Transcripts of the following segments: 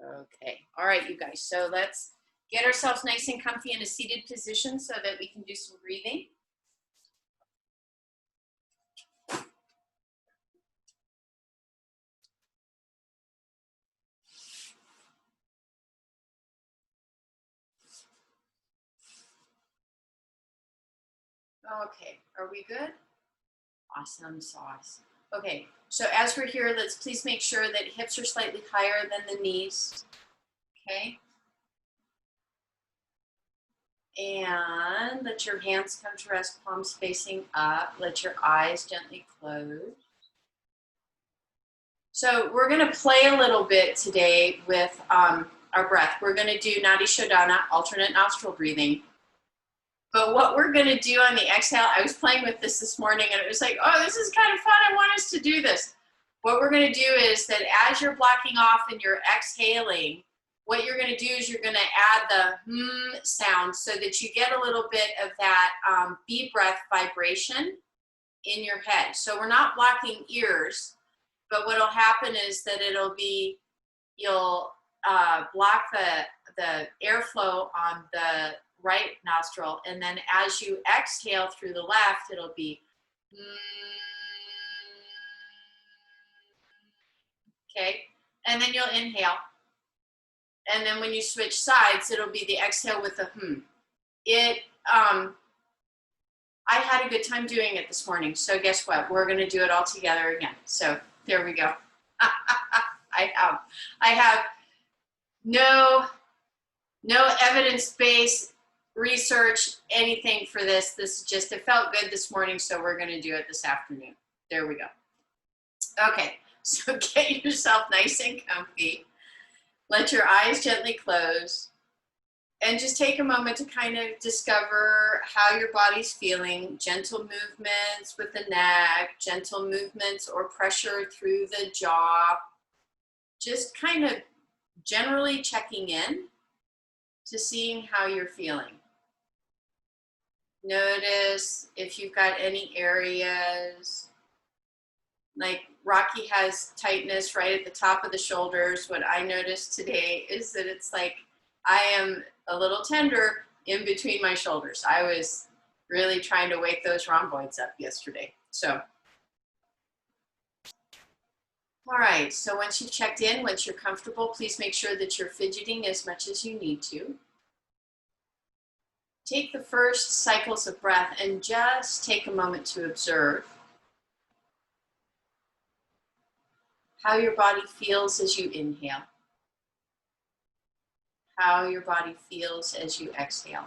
Okay, all right, you guys. So let's get ourselves nice and comfy in a seated position so that we can do some breathing. Okay, are we good? Awesome sauce. Okay, so as we're here, let's please make sure that hips are slightly higher than the knees. Okay. And let your hands come to rest, palms facing up. Let your eyes gently close. So we're going to play a little bit today with our breath. We're going to do Nadi Shodhana, alternate nostril breathing. But what we're going to do on the exhale, I was playing with this morning and it was like, oh, this is kind of fun. I want us to do this. What we're going to do is that as you're blocking off and you're exhaling, what you're going to do is you're going to add the sound so that you get a little bit of that B breath vibration in your head. So we're not blocking ears, but what'll happen is that you'll block the airflow on the right nostril, and then as you exhale through the left, it'll be okay, and then you'll inhale, and then when you switch sides, it'll be the exhale with the I had a good time doing it this morning, so guess what? We're going to do it all together again. So there we go. I have no evidence-based research, anything for this. This just, it felt good this morning, so we're going to do it this afternoon. There we go. Okay, so get yourself nice and comfy. Let your eyes gently close. And just take a moment to kind of discover how your body's feeling. Gentle movements with the neck, gentle movements or pressure through the jaw. Just kind of generally checking in to seeing how you're feeling. Notice if you've got any areas, like Rocky has tightness right at the top of the shoulders. What I noticed today is that it's like I am a little tender in between my shoulders. I was really trying to wake those rhomboids up yesterday. So, all right, so once you've checked in, once you're comfortable, please make sure that you're fidgeting as much as you need to. Take the first cycles of breath and just take a moment to observe how your body feels as you inhale, how your body feels as you exhale.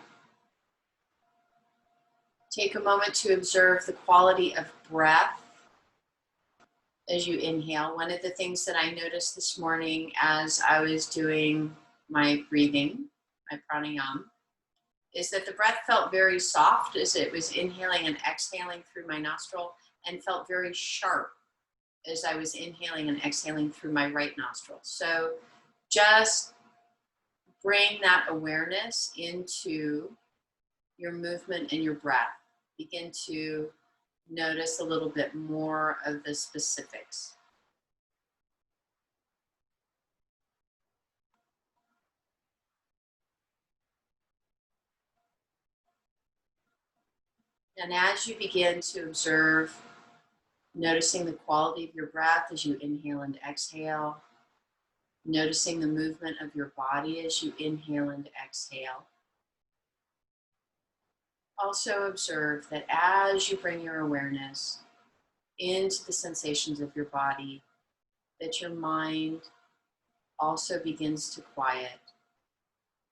Take a moment to observe the quality of breath as you inhale. One of the things that I noticed this morning as I was doing my breathing, my pranayama, is that the breath felt very soft as it was inhaling and exhaling through my nostril, and felt very sharp as I was inhaling and exhaling through my right nostril. So just bring that awareness into your movement and your breath. Begin to notice a little bit more of the specifics. And as you begin to observe, noticing the quality of your breath as you inhale and exhale, noticing the movement of your body as you inhale and exhale. Also observe that as you bring your awareness into the sensations of your body, that your mind also begins to quiet,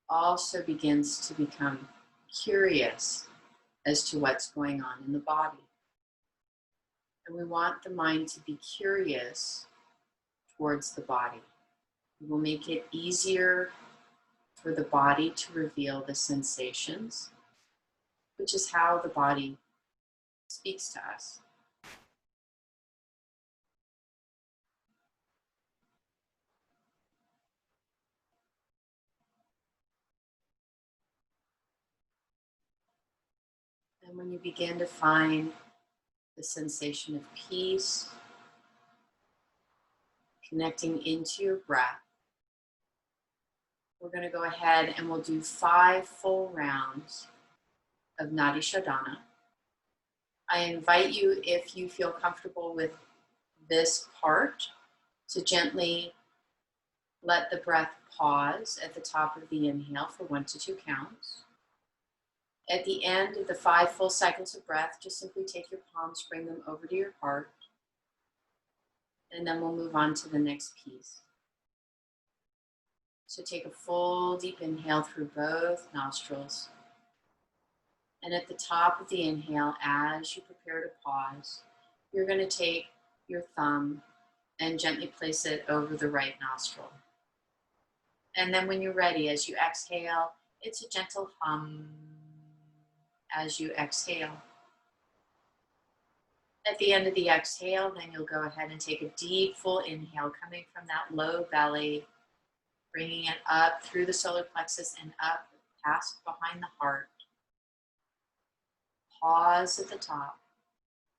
also begins to become curious as to what's going on in the body. And we want the mind to be curious towards the body. It will make it easier for the body to reveal the sensations, which is how the body speaks to us. And when you begin to find the sensation of peace, connecting into your breath, we're going to go ahead and we'll do 5 full rounds of Nadi Shodhana. I invite you, if you feel comfortable with this part, to gently let the breath pause at the top of the inhale for 1 to 2 counts. At the end of the 5 full cycles of breath, just simply take your palms, bring them over to your heart, and then we'll move on to the next piece. So take a full deep inhale through both nostrils. And at the top of the inhale, as you prepare to pause, you're going to take your thumb and gently place it over the right nostril. And then when you're ready, as you exhale, it's a gentle hum as you exhale. At the end of the exhale, then you'll go ahead and take a deep, full inhale coming from that low belly, bringing it up through the solar plexus and up past behind the heart. Pause at the top.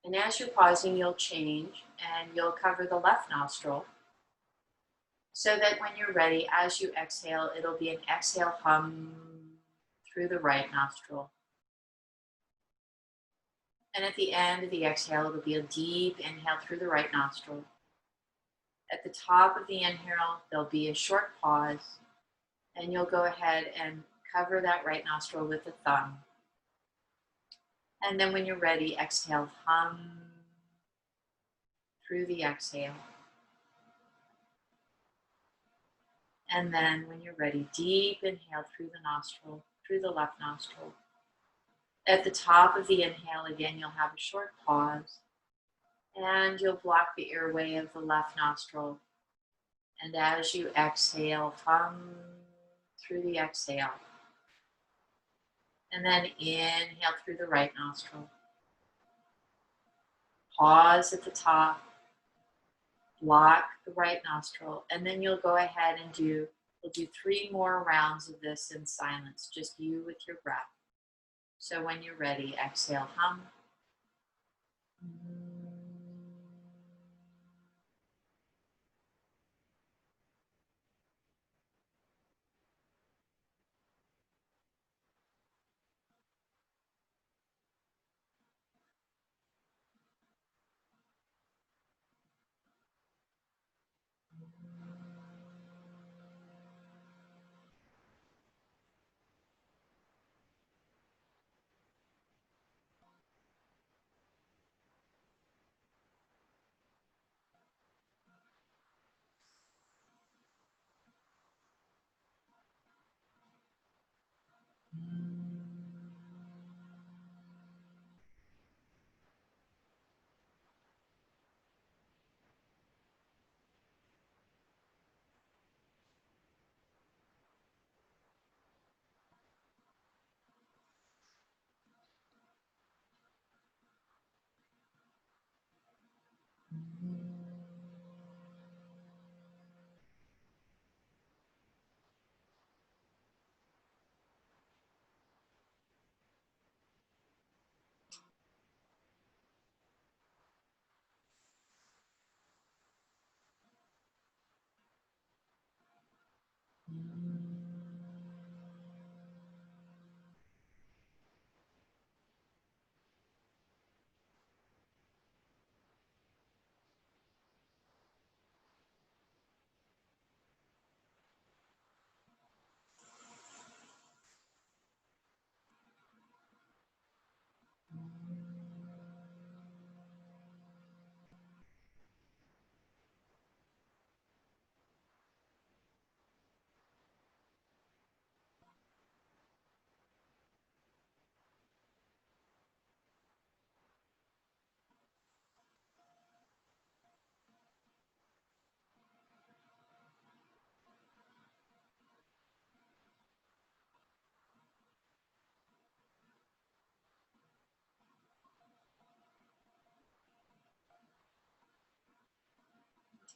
And as you're pausing, you'll change and you'll cover the left nostril so that when you're ready, as you exhale, it'll be an exhale hum through the right nostril. And at the end of the exhale, it'll be a deep inhale through the right nostril. At the top of the inhale, there'll be a short pause, and you'll go ahead and cover that right nostril with the thumb. And then when you're ready, exhale, hum through the exhale. And then when you're ready, deep inhale through the nostril, through the left nostril. At the top of the inhale, again, you'll have a short pause, and you'll block the airway of the left nostril. And as you exhale, hum through the exhale. And then inhale through the right nostril. Pause at the top, block the right nostril, and then you'll go ahead and we'll do 3 more rounds of this in silence, just you with your breath. So when you're ready, exhale, hum.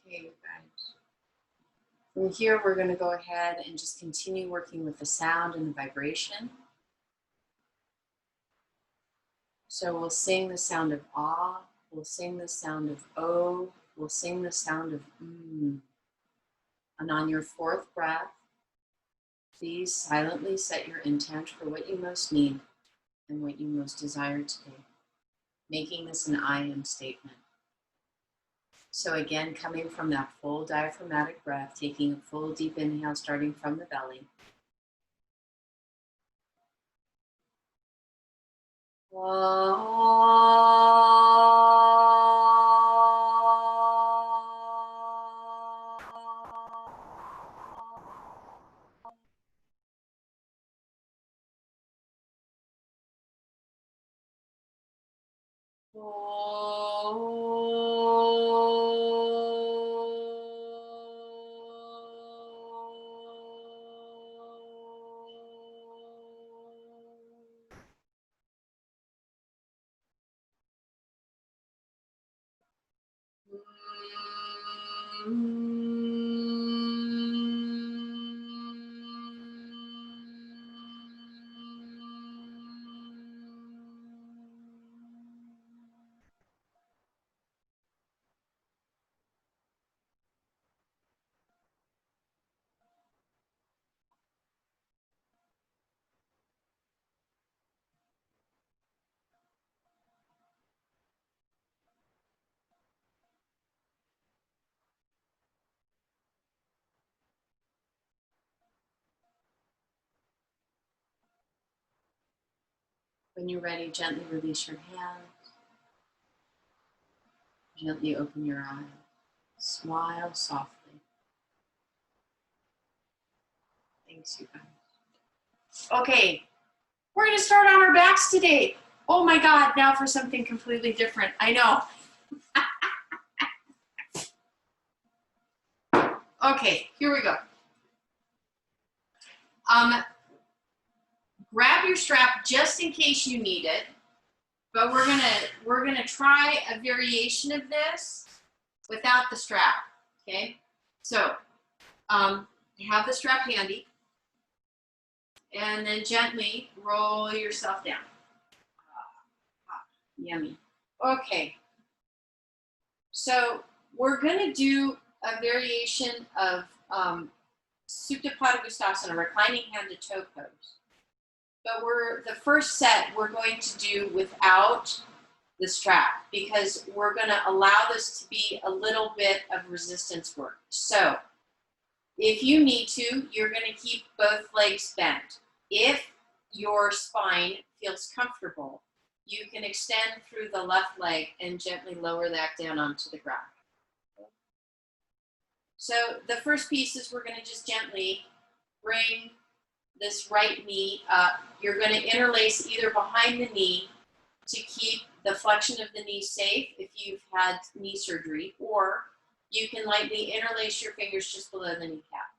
Okay, guys. From here, we're going to go ahead and just continue working with the sound and the vibration. So we'll sing the sound of ah, we'll sing the sound of oh, we'll sing the sound of mm. And on your 4th breath, Please silently set your intent for what you most need and what you most desire today, making this an I am statement. So again, coming from that full diaphragmatic breath, taking a full deep inhale starting from the belly. When you're ready, gently release your hand. Gently open your eyes. Smile softly. Thanks, you guys. Okay, we're going to start on our backs today. Oh my God, now for something completely different. I know. Okay, here we go. Grab your strap just in case you need it. But we're gonna try a variation of this without the strap. Okay, so have the strap handy, and then gently roll yourself down. Yummy. Okay, so we're gonna do a variation of Supta Pada Gustasana, reclining hand to toe pose. But the first set we're going to do without the strap because we're going to allow this to be a little bit of resistance work. So if you need to, you're going to keep both legs bent. If your spine feels comfortable, you can extend through the left leg and gently lower that down onto the ground. So the first piece is we're going to just gently bring this right knee up. You're going to interlace either behind the knee to keep the flexion of the knee safe if you've had knee surgery, or you can lightly interlace your fingers just below the kneecap.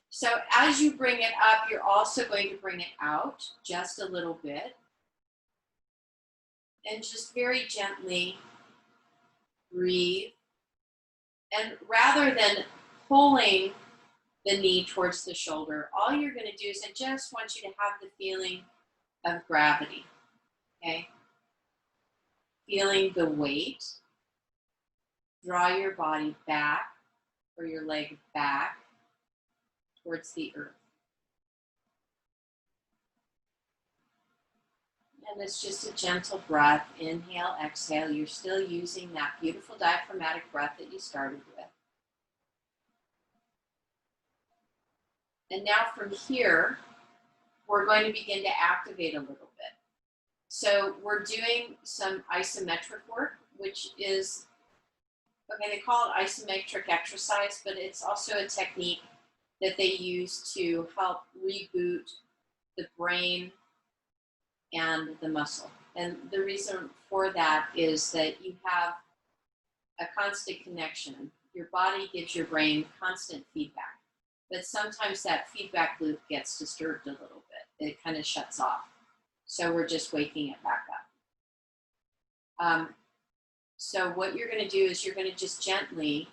So as you bring it up, you're also going to bring it out just a little bit. And just very gently breathe. And rather than pulling the knee towards the shoulder, all you're going to do is I just want you to have the feeling of gravity, okay? Feeling the weight. Draw your body back or your leg back towards the earth. And it's just a gentle breath. Inhale, exhale. You're still using that beautiful diaphragmatic breath that you started with. And now from here, we're going to begin to activate a little bit. So we're doing some isometric work, which is, okay, they call it isometric exercise, but it's also a technique that they use to help reboot the brain and the muscle. And the reason for that is that you have a constant connection. Your body gives your brain constant feedback, but sometimes that feedback loop gets disturbed a little bit. It kind of shuts off. So we're just waking it back up. So what you're going to do is you're going to just gently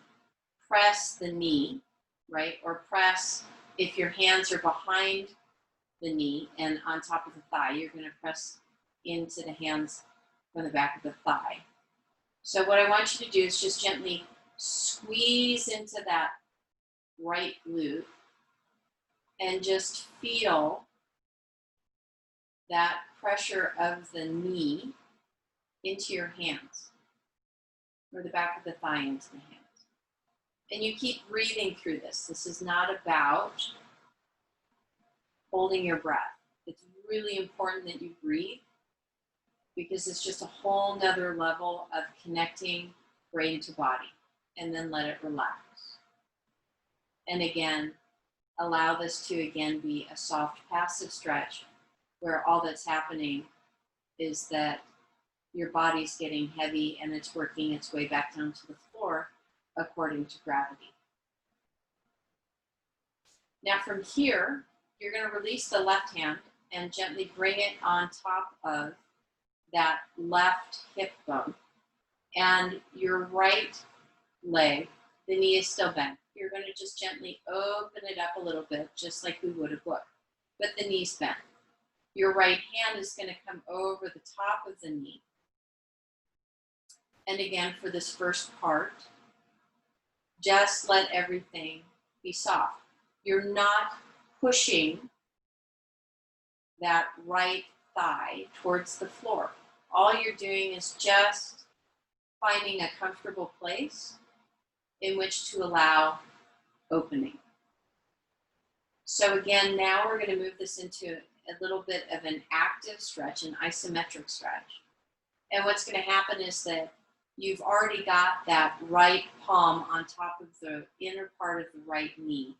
press the knee, right? Or press, if your hands are behind the knee and on top of the thigh, you're going to press into the hands from the back of the thigh. So what I want you to do is just gently squeeze into that right glute and just feel that pressure of the knee into your hands, or the back of the thigh into the hands. And you keep breathing through this. This is not about holding your breath. It's really important that you breathe, because it's just a whole nother level of connecting brain to body. And then let it relax. And again, allow this to again be a soft passive stretch, where all that's happening is that your body's getting heavy and it's working its way back down to the floor according to gravity. Now from here, you're going to release the left hand and gently bring it on top of that left hip bone. And your right leg, the knee is still bent. You're going to just gently open it up a little bit, just like we would a book, but the knee's bent. Your right hand is going to come over the top of the knee. And again, for this first part, just let everything be soft. You're not pushing that right thigh towards the floor. All you're doing is just finding a comfortable place in which to allow opening. So again, now we're going to move this into a little bit of an active stretch, an isometric stretch. And what's going to happen is that you've already got that right palm on top of the inner part of the right knee.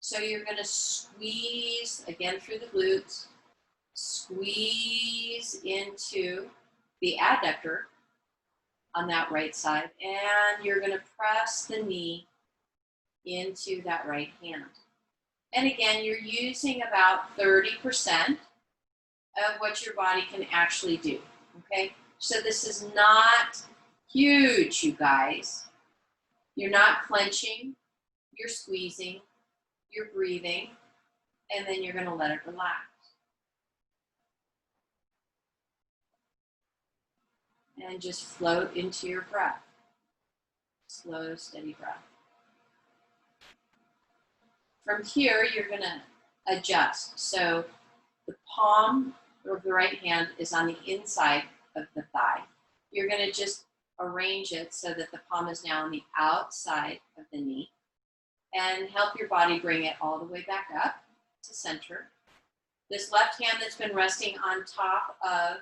So you're going to squeeze again through the glutes, squeeze into the adductor on that right side, and you're going to press the knee into that right hand. And again, you're using about 30% of what your body can actually do, okay? So this is not huge, you guys. You're not clenching, you're squeezing, you're breathing, and then you're going to let it relax. And just float into your breath. Slow, steady breath. From here, you're going to adjust. So the palm of the right hand is on the inside of the thigh. You're going to just arrange it so that the palm is now on the outside of the knee, and help your body bring it all the way back up to center. This left hand that's been resting on top of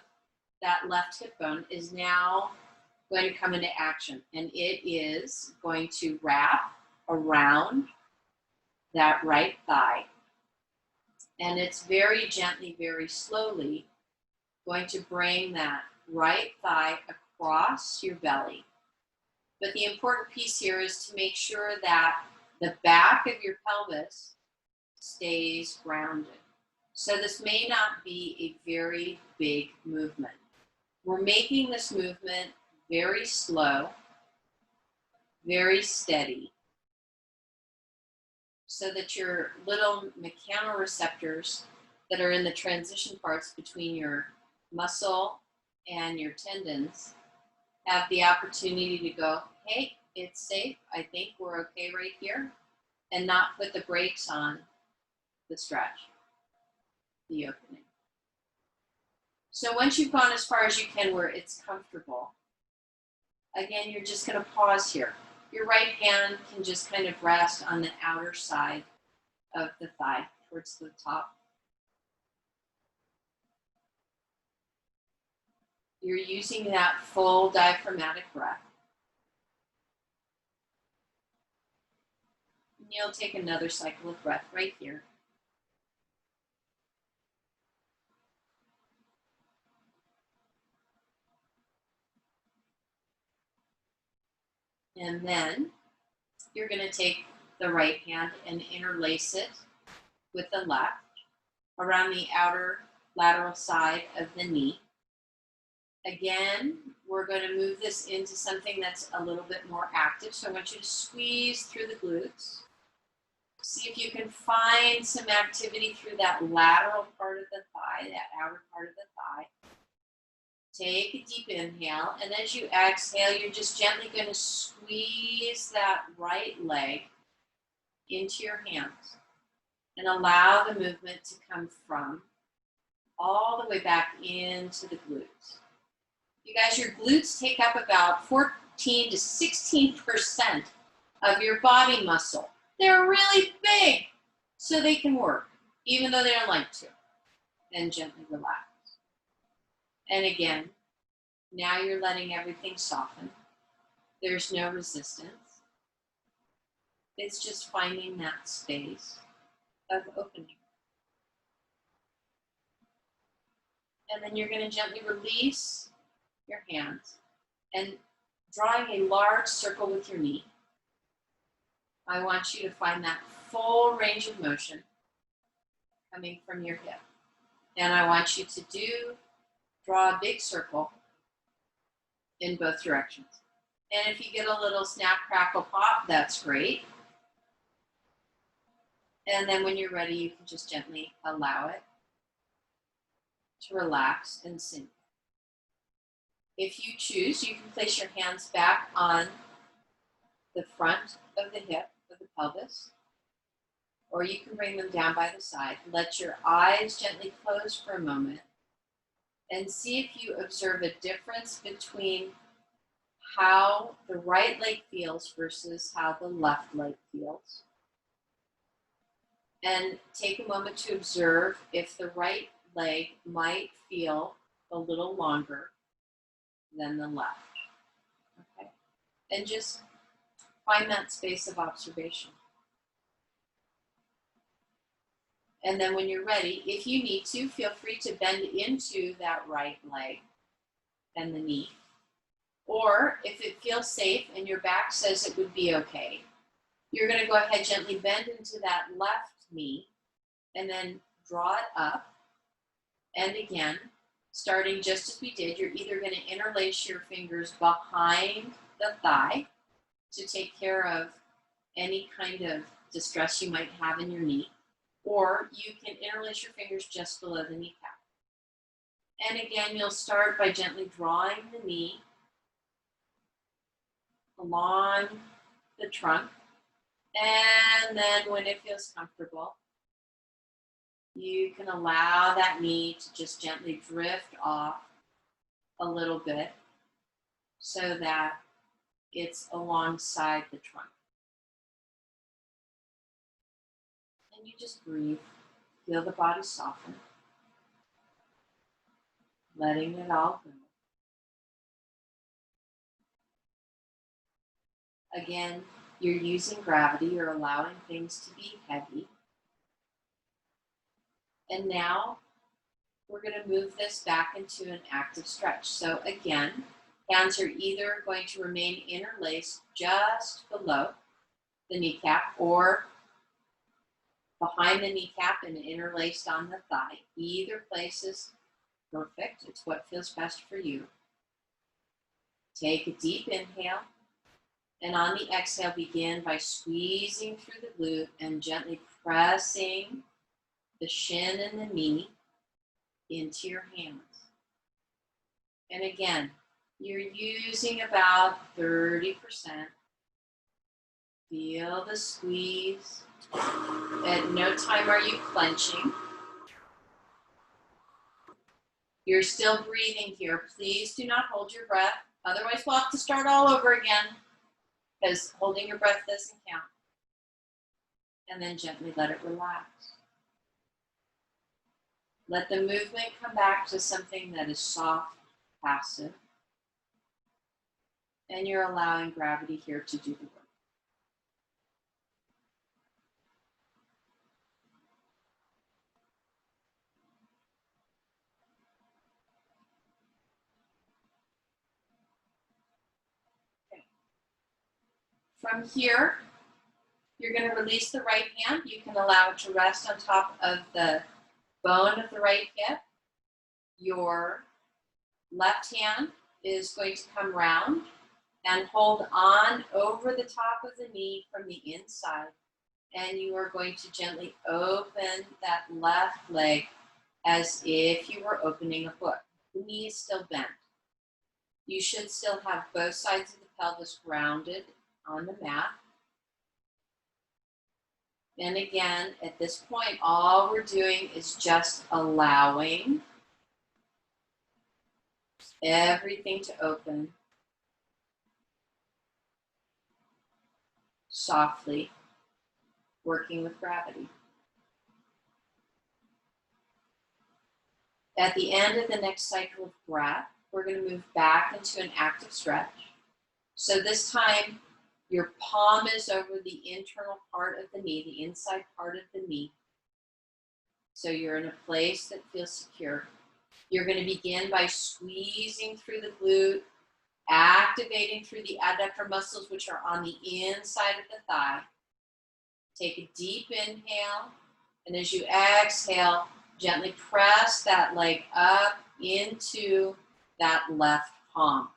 that left hip bone is now going to come into action, and it is going to wrap around that right thigh, and it's very gently, very slowly going to bring that right thigh across your belly. But the important piece here is to make sure that the back of your pelvis stays grounded. So this may not be a very big movement. We're making this movement very slow, very steady, so that your little mechanoreceptors that are in the transition parts between your muscle and your tendons have the opportunity to go, hey, it's safe, I think we're okay right here, and not put the brakes on the stretch, the opening. So once you've gone as far as you can where it's comfortable, again, you're just going to pause here. Your right hand can just kind of rest on the outer side of the thigh towards the top. You're using that full diaphragmatic breath. And you'll take another cycle of breath right here. And then you're going to take the right hand and interlace it with the left around the outer lateral side of the knee. Again, we're going to move this into something that's a little bit more active. So I want you to squeeze through the glutes. See if you can find some activity through that lateral part of the thigh, that outer part of the thigh. Take a deep inhale, and as you exhale, you're just gently going to squeeze that right leg into your hands. And allow the movement to come from all the way back into the glutes. You guys, your glutes take up about 14 to 16% of your body muscle. They're really big, so they can work, even though they don't like to. Then gently relax. And again, now you're letting everything soften. There's no resistance. It's just finding that space of opening. And then you're going to gently release your hands and drawing a large circle with your knee. I want you to find that full range of motion coming from your hip. And I want you to draw a big circle in both directions. And if you get a little snap, crackle, pop, that's great. And then when you're ready, you can just gently allow it to relax and sink. If you choose, you can place your hands back on the front of the hip of the pelvis, or you can bring them down by the side. Let your eyes gently close for a moment and see if you observe a difference between how the right leg feels versus how the left leg feels. And take a moment to observe if the right leg might feel a little longer than the left. Okay? And just find that space of observation. And then when you're ready, if you need to, feel free to bend into that right leg and the knee. Or if it feels safe and your back says it would be okay, you're going to go ahead, gently bend into that left knee and then draw it up. And again, starting just as we did, you're either going to interlace your fingers behind the thigh to take care of any kind of distress you might have in your knee, or you can interlace your fingers just below the kneecap. And again, you'll start by gently drawing the knee along the trunk, and then when it feels comfortable, you can allow that knee to just gently drift off a little bit so that it's alongside the trunk. And you just breathe, feel the body soften, letting it all go. Again, you're using gravity, you're allowing things to be heavy. And now we're going to move this back into an active stretch. So again, hands are either going to remain interlaced just below the kneecap or behind the kneecap and interlaced on the thigh. Either place is perfect. It's what feels best for you. Take a deep inhale. And on the exhale, begin by squeezing through the glute and gently pressing the shin and the knee into your hands. And again, you're using about 30%. Feel the squeeze. At no time are you clenching. You're still breathing here. Please do not hold your breath. Otherwise, we'll have to start all over again, because holding your breath doesn't count. And then gently let it relax. Let the movement come back to something that is soft, passive. And you're allowing gravity here to do the work. Okay. From here, you're going to release the right hand. You can allow it to rest on top of the bone of the right hip. Your left hand is going to come round and hold on over the top of the knee from the inside. And you are going to gently open that left leg as if you were opening a book. The knee is still bent. You should still have both sides of the pelvis grounded on the mat. And again, at this point, all we're doing is just allowing everything to open softly, working with gravity. At the end of the next cycle of breath, we're going to move back into an active stretch. So this time, your palm is over the internal part of the knee, the inside part of the knee. So you're in a place that feels secure. You're going to begin by squeezing through the glute, activating through the adductor muscles, which are on the inside of the thigh. Take a deep inhale, and as you exhale, gently press that leg up into that left palm.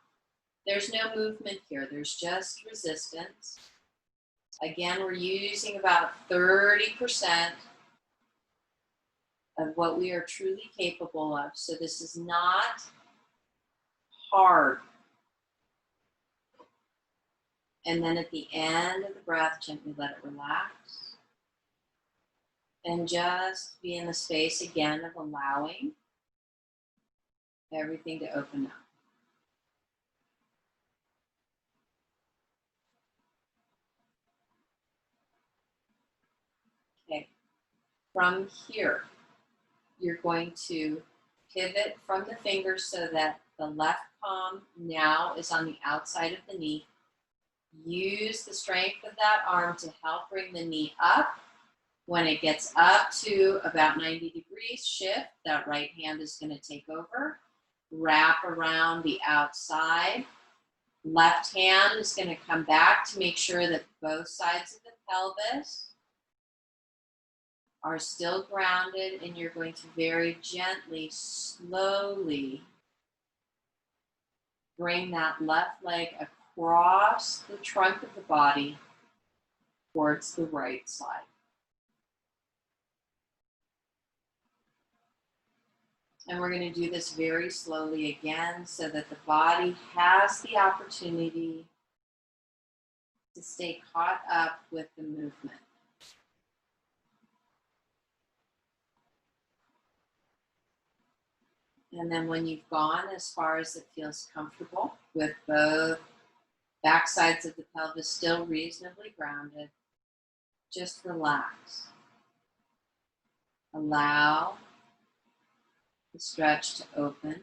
There's no movement here, there's just resistance. Again, we're using about 30% of what we are truly capable of. So this is not hard. And then at the end of the breath, gently let it relax. And just be in the space again of allowing everything to open up. Okay, from here, you're going to pivot from the fingers so that the left palm now is on the outside of the knee. Use the strength of that arm to help bring the knee up. When it gets up to about 90 degrees, shift. That right hand is going to take over. Wrap around the outside. Left hand is going to come back to make sure that both sides of the pelvis are still grounded, and you're going to very gently, slowly bring that left leg across the trunk of the body towards the right side. And we're going to do this very slowly again so that the body has the opportunity to stay caught up with the movement. And then when you've gone as far as it feels comfortable with both back sides of the pelvis still reasonably grounded, just relax. Allow the stretch to open.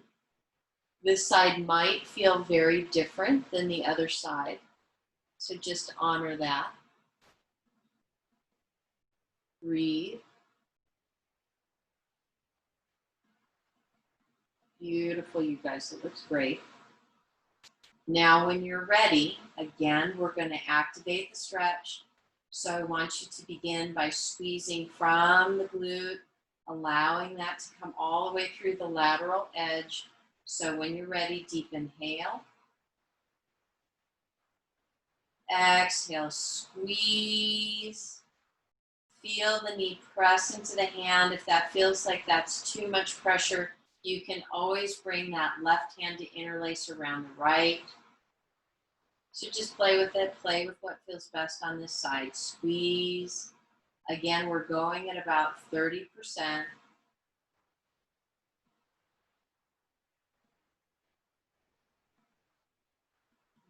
This side might feel very different than the other side, so just honor that. Breathe. Beautiful, you guys, it looks great. Now when you're ready, again, we're going to activate the stretch. So I want you to begin by squeezing from the glute, allowing that to come all the way through the lateral edge. So when you're ready, deep inhale. Exhale, squeeze. Feel the knee press into the hand. If that feels like that's too much pressure, you can always bring that left hand to interlace around the right. So just play with it. Play with what feels best on this side. Squeeze. Again, we're going at about 30%.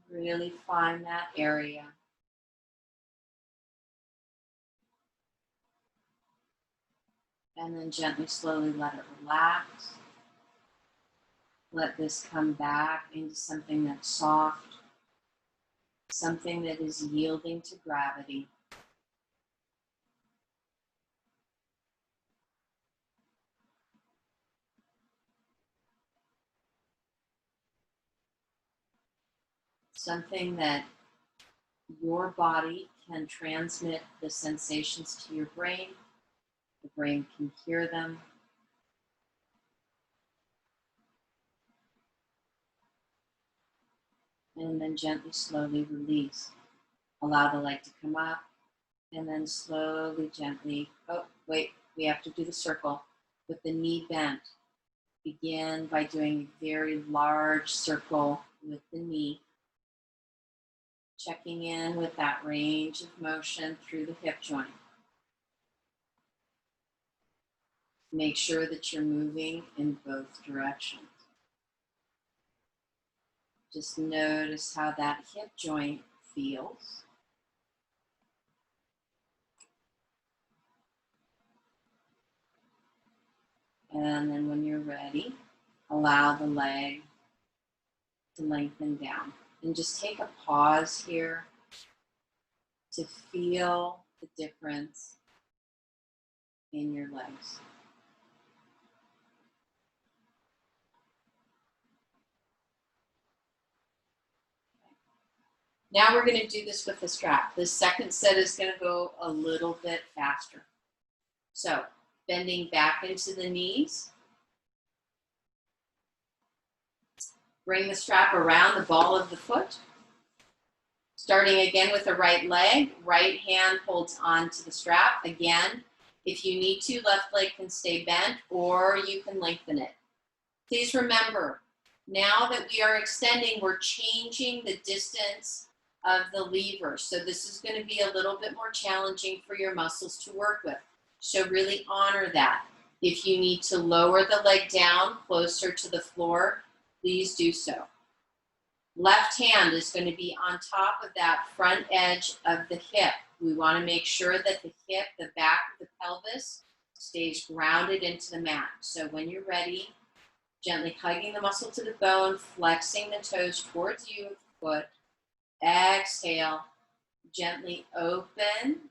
Really find that area. And then gently, slowly let it relax. Let this come back into something that's soft, something that is yielding to gravity. Something that your body can transmit the sensations to your brain. The brain can hear them. And then gently, slowly release. Allow the leg to come up. And then slowly, gently, oh, wait, we have to do the circle with the knee bent. Begin by doing a very large circle with the knee. Checking in with that range of motion through the hip joint. Make sure that you're moving in both directions. Just notice how that hip joint feels. And then when you're ready, allow the leg to lengthen down. And just take a pause here to feel the difference in your legs. Now we're going to do this with the strap. This second set is going to go a little bit faster. So bending back into the knees. Bring the strap around the ball of the foot. Starting again with the right leg, right hand holds on to the strap. Again, if you need to, left leg can stay bent or you can lengthen it. Please remember, now that we are extending, we're changing the distance of the lever. So this is going to be a little bit more challenging for your muscles to work with. So really honor that. If you need to lower the leg down closer to the floor, please do so. Left hand is going to be on top of that front edge of the hip. We want to make sure that the hip, the back of the pelvis, stays grounded into the mat. So when you're ready, gently hugging the muscle to the bone, flexing the toes towards you with the foot. Exhale, gently open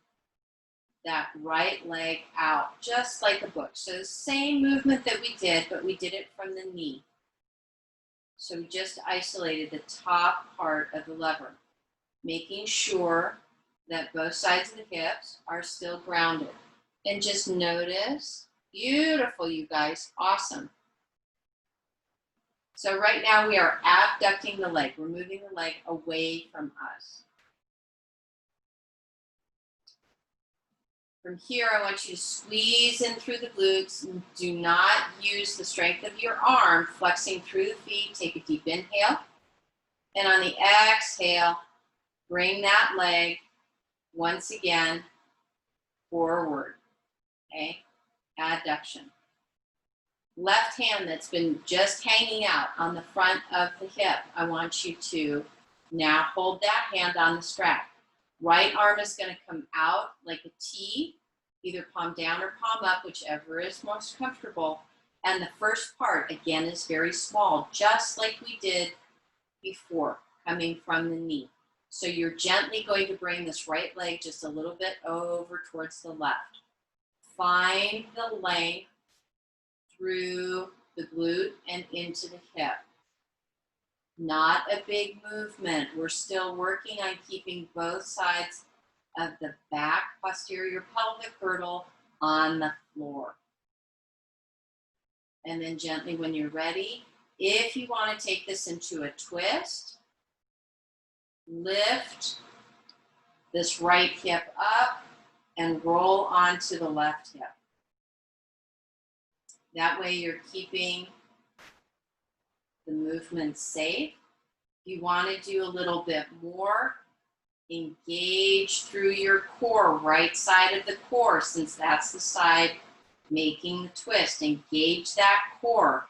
that right leg out, just like a book. So the same movement that we did, but we did it from the knee. So we just isolated the top part of the lever, making sure that both sides of the hips are still grounded. And just notice, beautiful, you guys, awesome. So right now we are abducting the leg. We're moving the leg away from us. From here, I want you to squeeze in through the glutes. Do not use the strength of your arm, flexing through the feet. Take a deep inhale. And on the exhale, bring that leg once again forward. Okay, adduction. Left hand that's been just hanging out on the front of the hip, I want you to now hold that hand on the strap. Right arm is going to come out like a T, either palm down or palm up, whichever is most comfortable. And the first part, again, is very small, just like we did before, coming from the knee. So you're gently going to bring this right leg just a little bit over towards the left. Find the length through the glute and into the hip. Not a big movement. We're still working on keeping both sides of the back posterior pelvic girdle on the floor. And then gently when you're ready, if you want to take this into a twist, lift this right hip up and roll onto the left hip. That way you're keeping the movement safe. If you want to do a little bit more, engage through your core, right side of the core, since that's the side making the twist. Engage that core.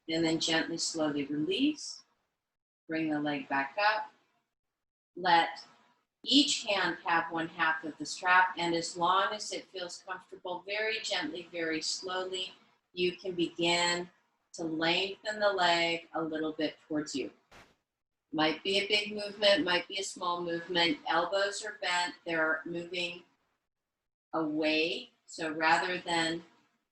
And then gently, slowly release. Bring the leg back up. Let each hand have one half of the strap, and as long as it feels comfortable, very gently, very slowly, you can begin to lengthen the leg a little bit towards you. Might be a big movement, might be a small movement. Elbows are bent, they're moving away. So rather than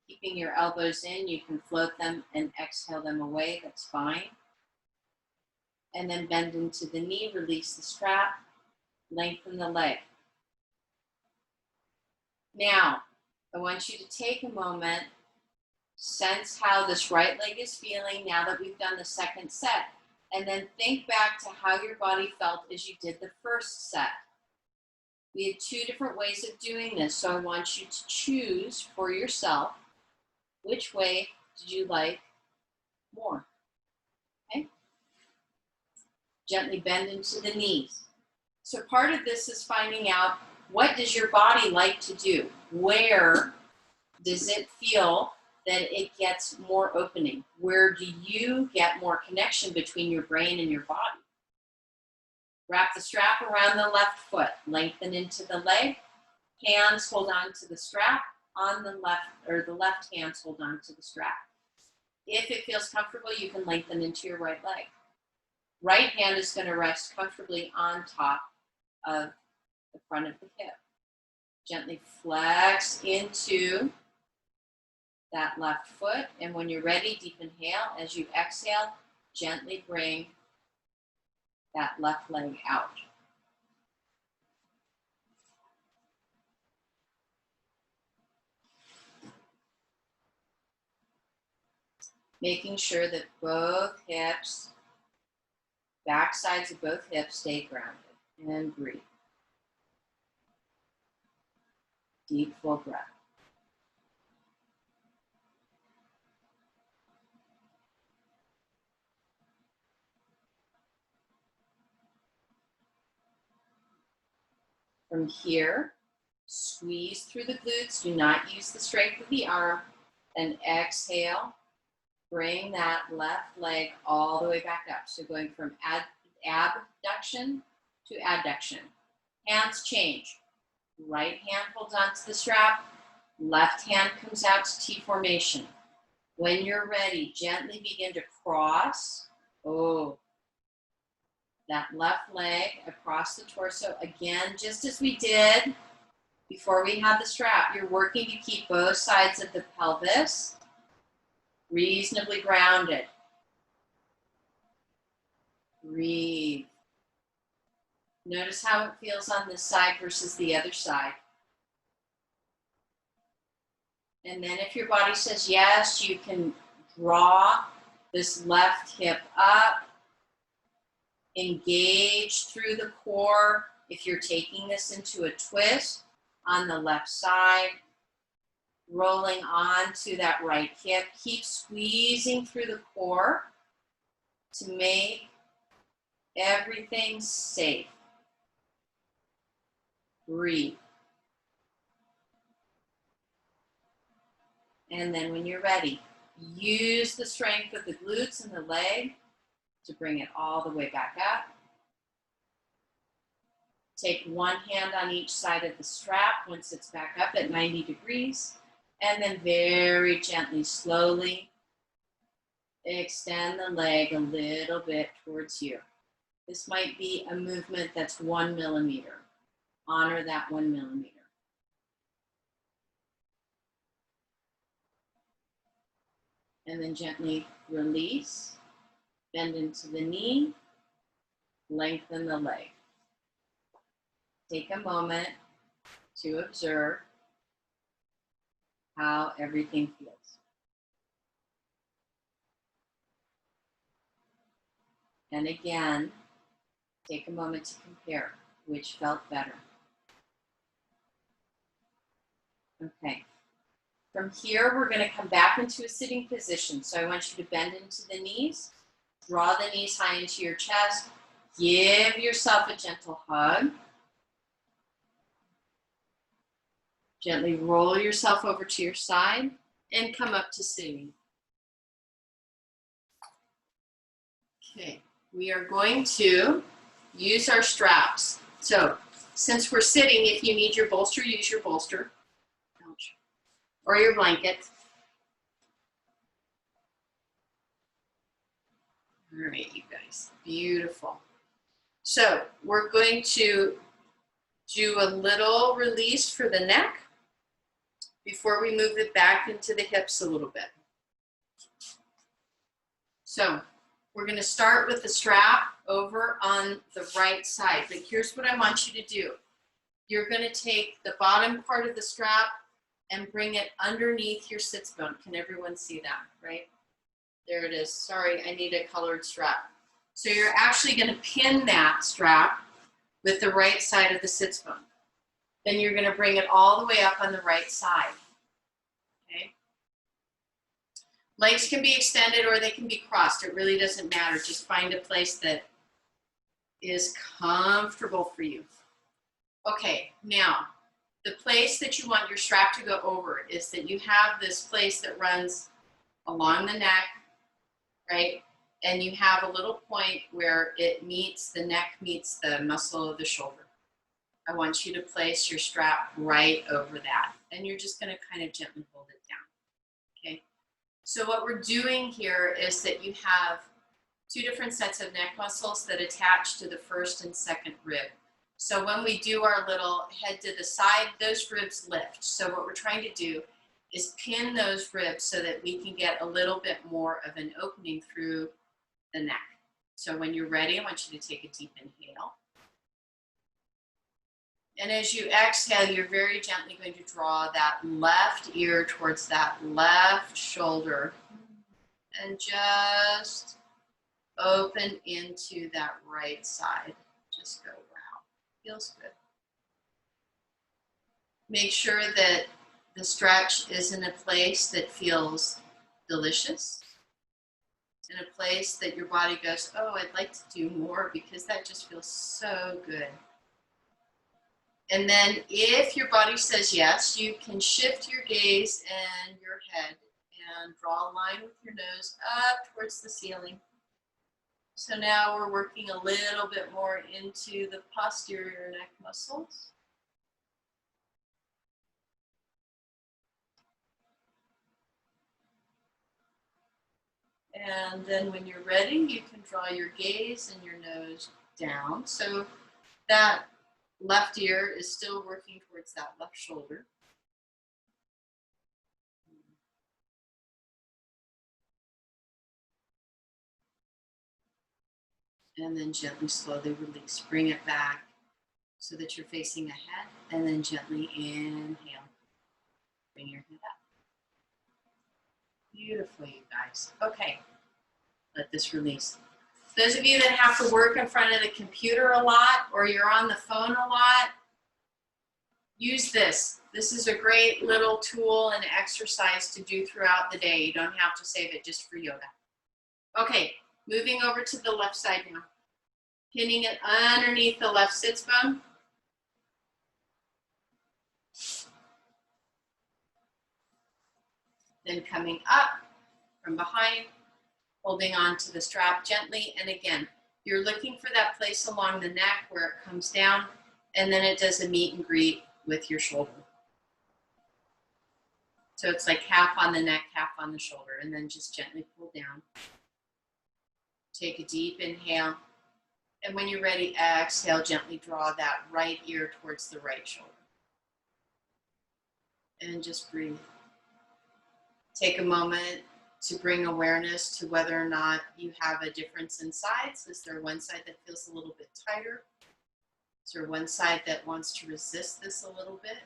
keeping your elbows in, you can float them and exhale them away, that's fine. And then bend into the knee, release the strap, lengthen the leg. Now, I want you to take a moment, sense how this right leg is feeling now that we've done the second set, and then think back to how your body felt as you did the first set. We had two different ways of doing this, so I want you to choose for yourself which way did you like more. Okay? Gently bend into the knees. So part of this is finding out what does your body like to do? Where does it feel that it gets more opening? Where do you get more connection between your brain and your body? Wrap the strap around the left foot, lengthen into the leg, hands hold on to the strap on the left, or the left hands hold on to the strap. If it feels comfortable, you can lengthen into your right leg. Right hand is going to rest comfortably on top of the front of the hip. Gently flex into that left foot, and when you're ready, deep inhale. As you exhale, gently bring that left leg out. Making sure that both hips, back sides of both hips stay grounded, and breathe. Deep, full breath. From here, squeeze through the glutes. Do not use the strength of the arm. And exhale, bring that left leg all the way back up. So going from abduction to adduction. Hands change. Right hand holds onto the strap. Left hand comes out to T formation. When you're ready, gently begin to cross. That left leg across the torso. Again, just as we did before we had the strap, you're working to keep both sides of the pelvis reasonably grounded. Breathe. Notice how it feels on this side versus the other side. And then if your body says yes, you can draw this left hip up. Engage through the core. If you're taking this into a twist on the left side, rolling on to that right hip. Keep squeezing through the core to make everything safe. Breathe. And then when you're ready, use the strength of the glutes and the leg to bring it all the way back up. Take one hand on each side of the strap once it's back up at 90 degrees. And then very gently, slowly, extend the leg a little bit towards you. This might be a movement that's 1 millimeter. Honor that 1 millimeter. And then gently release, bend into the knee, lengthen the leg. Take a moment to observe how everything feels. And again, take a moment to compare which felt better. Okay. From here, we're going to come back into a sitting position. So I want you to bend into the knees, draw the knees high into your chest, give yourself a gentle hug. Gently roll yourself over to your side and come up to sitting. Okay, we are going to use our straps. So since we're sitting, if you need your bolster, use your bolster. Ouch. Or your blanket. All right, you guys, beautiful. So we're going to do a little release for the neck before we move it back into the hips a little bit. So we're going to start with the strap over on the right side, but here's what I want you to do. You're going to take the bottom part of the strap and bring it underneath your sits bone. Can everyone see that, right? There it is. Sorry, I need a colored strap. So you're actually going to pin that strap with the right side of the sits bone. Then you're going to bring it all the way up on the right side. Okay? Legs can be extended or they can be crossed. It really doesn't matter. Just find a place that is comfortable for you. Okay, now, the place that you want your strap to go over is that you have this place that runs along the neck, right? And you have a little point where it meets, the neck meets the muscle of the shoulder. I want you to place your strap right over that. And you're just gonna kind of gently hold it down, okay? So what we're doing here is that you have two different sets of neck muscles that attach to the first and second rib. So when we do our little head to the side, those ribs lift. So what we're trying to do is pin those ribs so that we can get a little bit more of an opening through the neck. So when you're ready, I want you to take a deep inhale. And as you exhale, you're very gently going to draw that left ear towards that left shoulder and just open into that right side. Just go, wow, feels good. Make sure that the stretch is in a place that feels delicious, in a place that your body goes, oh, I'd like to do more because that just feels so good. And then if your body says yes, you can shift your gaze and your head and draw a line with your nose up towards the ceiling. So now we're working a little bit more into the posterior neck muscles. And then when you're ready, you can draw your gaze and your nose down. So that left ear is still working towards that left shoulder. And then gently, slowly release. Bring it back so that you're facing ahead. And then gently inhale. Bring your head up. Beautiful, you guys. Okay, let this release. Those of you that have to work in front of the computer a lot or you're on the phone a lot, use this. This is a great little tool and exercise to do throughout the day. You don't have to save it just for yoga. Okay, moving over to the left side now. Pinning it underneath the left sits bone. Then coming up from behind, holding on to the strap gently. And again, you're looking for that place along the neck where it comes down and then it does a meet and greet with your shoulder. So it's like half on the neck, half on the shoulder, and then just gently pull down. Take a deep inhale. And when you're ready, exhale, gently draw that right ear towards the right shoulder. And just breathe. Take a moment to bring awareness to whether or not you have a difference in sides. Is there one side that feels a little bit tighter? Is there one side that wants to resist this a little bit?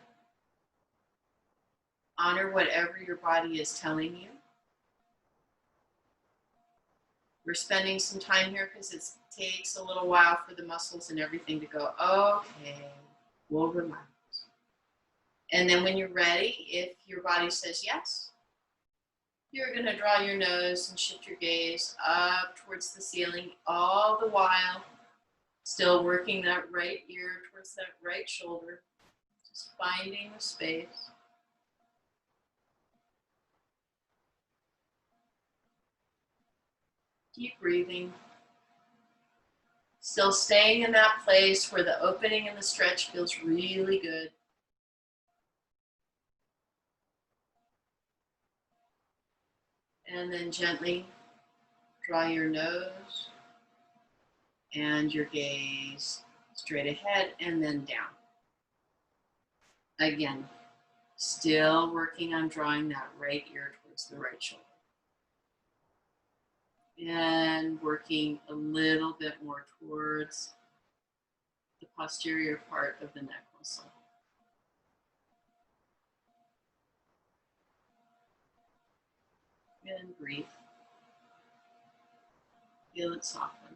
Honor whatever your body is telling you. We're spending some time here because it takes a little while for the muscles and everything to go, okay, we'll relax. And then when you're ready, if your body says yes, you're going to draw your nose and shift your gaze up towards the ceiling, all the while still working that right ear towards that right shoulder, just finding the space. Keep breathing. Still staying in that place where the opening and the stretch feels really good. And then gently draw your nose and your gaze straight ahead and then down. Again, still working on drawing that right ear towards the right shoulder. And working a little bit more towards the posterior part of the neck muscle. And breathe. Feel it soften.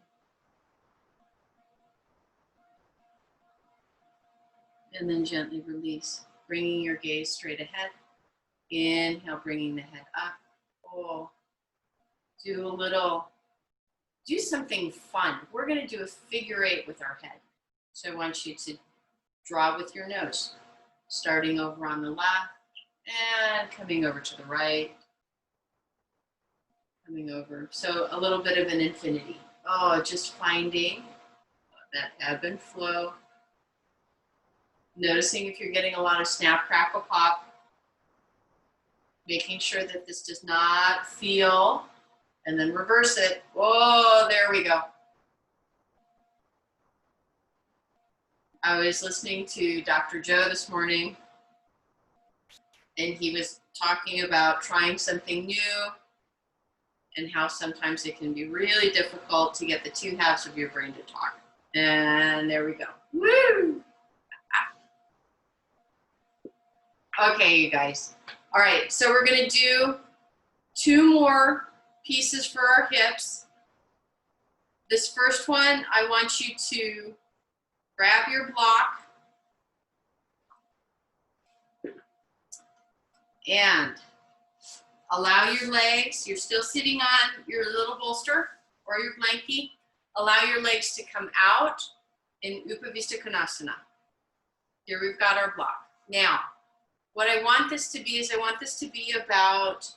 And then gently release, bringing your gaze straight ahead. Inhale, bringing the head up. Oh, do something fun. We're going to do a figure eight with our head. So I want you to Draw with your nose, starting over on the left and coming over to the right, coming over. So a little bit of an infinity. Oh, just finding that ebb and flow. Noticing if you're getting a lot of snap, crackle, pop. Making sure that this does not feel, and then reverse it. Oh, there we go. I was listening to Dr. Joe this morning, and he was talking about trying something new and how sometimes it can be really difficult to get the two halves of your brain to talk. And there we go. Woo! Okay, you guys. All right, so we're gonna do 2 more pieces for our hips. This first one, I want you to grab your block and allow your legs, you're still sitting on your little bolster or your blankie, allow your legs to come out in Upavista Konasana. Here we've got our block. Now, what I want this to be is I want this to be about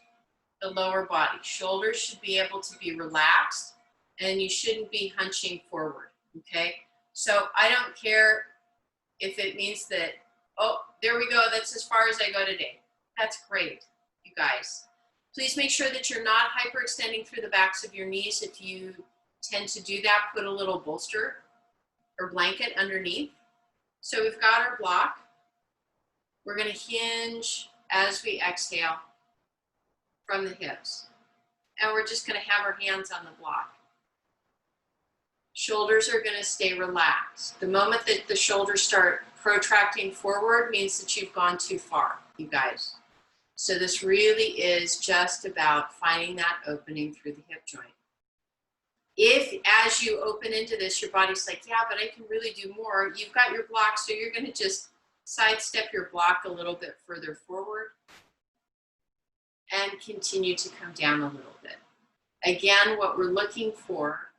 the lower body. Shoulders should be able to be relaxed and you shouldn't be hunching forward, okay? So I don't care if it means that, oh, there we go, that's as far as I go today. That's great, you guys. Please make sure that you're not hyperextending through the backs of your knees. If you tend to do that, put a little bolster or blanket underneath. So we've got our block. We're gonna hinge as we exhale from the hips. And we're just gonna have our hands on the block. Shoulders are gonna stay relaxed. The moment that the shoulders start protracting forward means that you've gone too far, you guys. So this really is just about finding that opening through the hip joint. If as you open into this, your body's like, yeah, but I can really do more, you've got your block, so you're gonna just sidestep your block a little bit further forward and continue to come down a little bit. Again, what we're looking for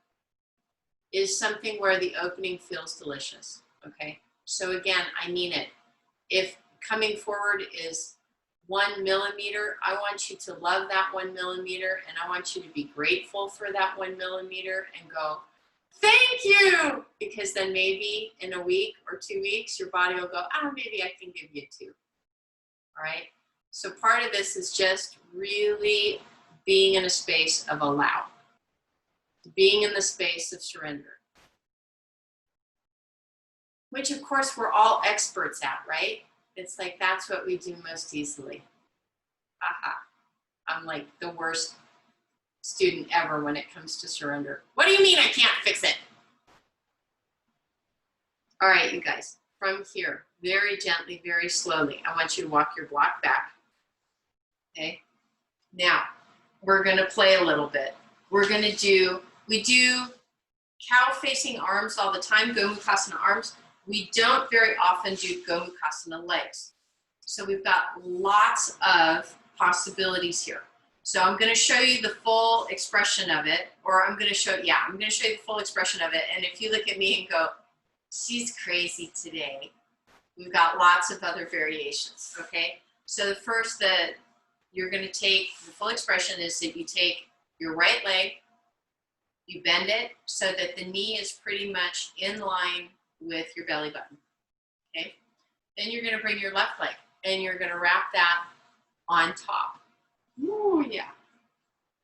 is something where the opening feels delicious, okay? So again, I mean it. If coming forward is 1 millimeter, I want you to love that 1 millimeter and I want you to be grateful for that 1 millimeter and go, thank you! Because then maybe in a week or 2 weeks, your body will go, maybe I can give you 2, all right? So part of this is just really being in a space of allow, being in the space of surrender, which of course we're all experts at, right? It's like, that's what we do most easily. Haha, I'm like the worst student ever when it comes to surrender. What do you mean I can't fix it? All right, you guys, from here, very gently, very slowly, I want you to walk your block back, okay? Now, we're gonna play a little bit. We're gonna do, we do cow facing arms all the time, Gomukhasana arms. We don't very often do Gomukhasana legs. So we've got lots of possibilities here. So I'm gonna show you the full expression of it, or I'm gonna show you the full expression of it. And if you look at me and go, she's crazy today, we've got lots of other variations, okay? So the first that you're gonna take, the full expression is that you take your right leg, you bend it so that the knee is pretty much in line with your belly button, okay? Then you're gonna bring your left leg and you're gonna wrap that on top. Ooh, yeah.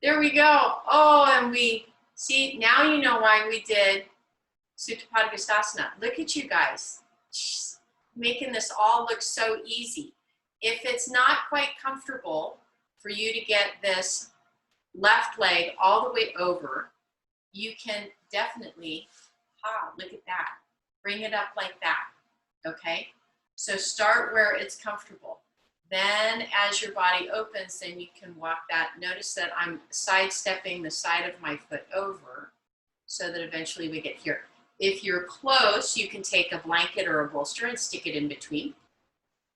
There we go. Oh, and we, see, now you know why we did Supta Pada Gustasana. Look at you guys, making this all look so easy. If it's not quite comfortable for you to get this left leg all the way over, you can definitely, look at that. Bring it up like that, okay? So start where it's comfortable. Then as your body opens, then you can walk that. Notice that I'm sidestepping the side of my foot over so that eventually we get here. If you're close, you can take a blanket or a bolster and stick it in between,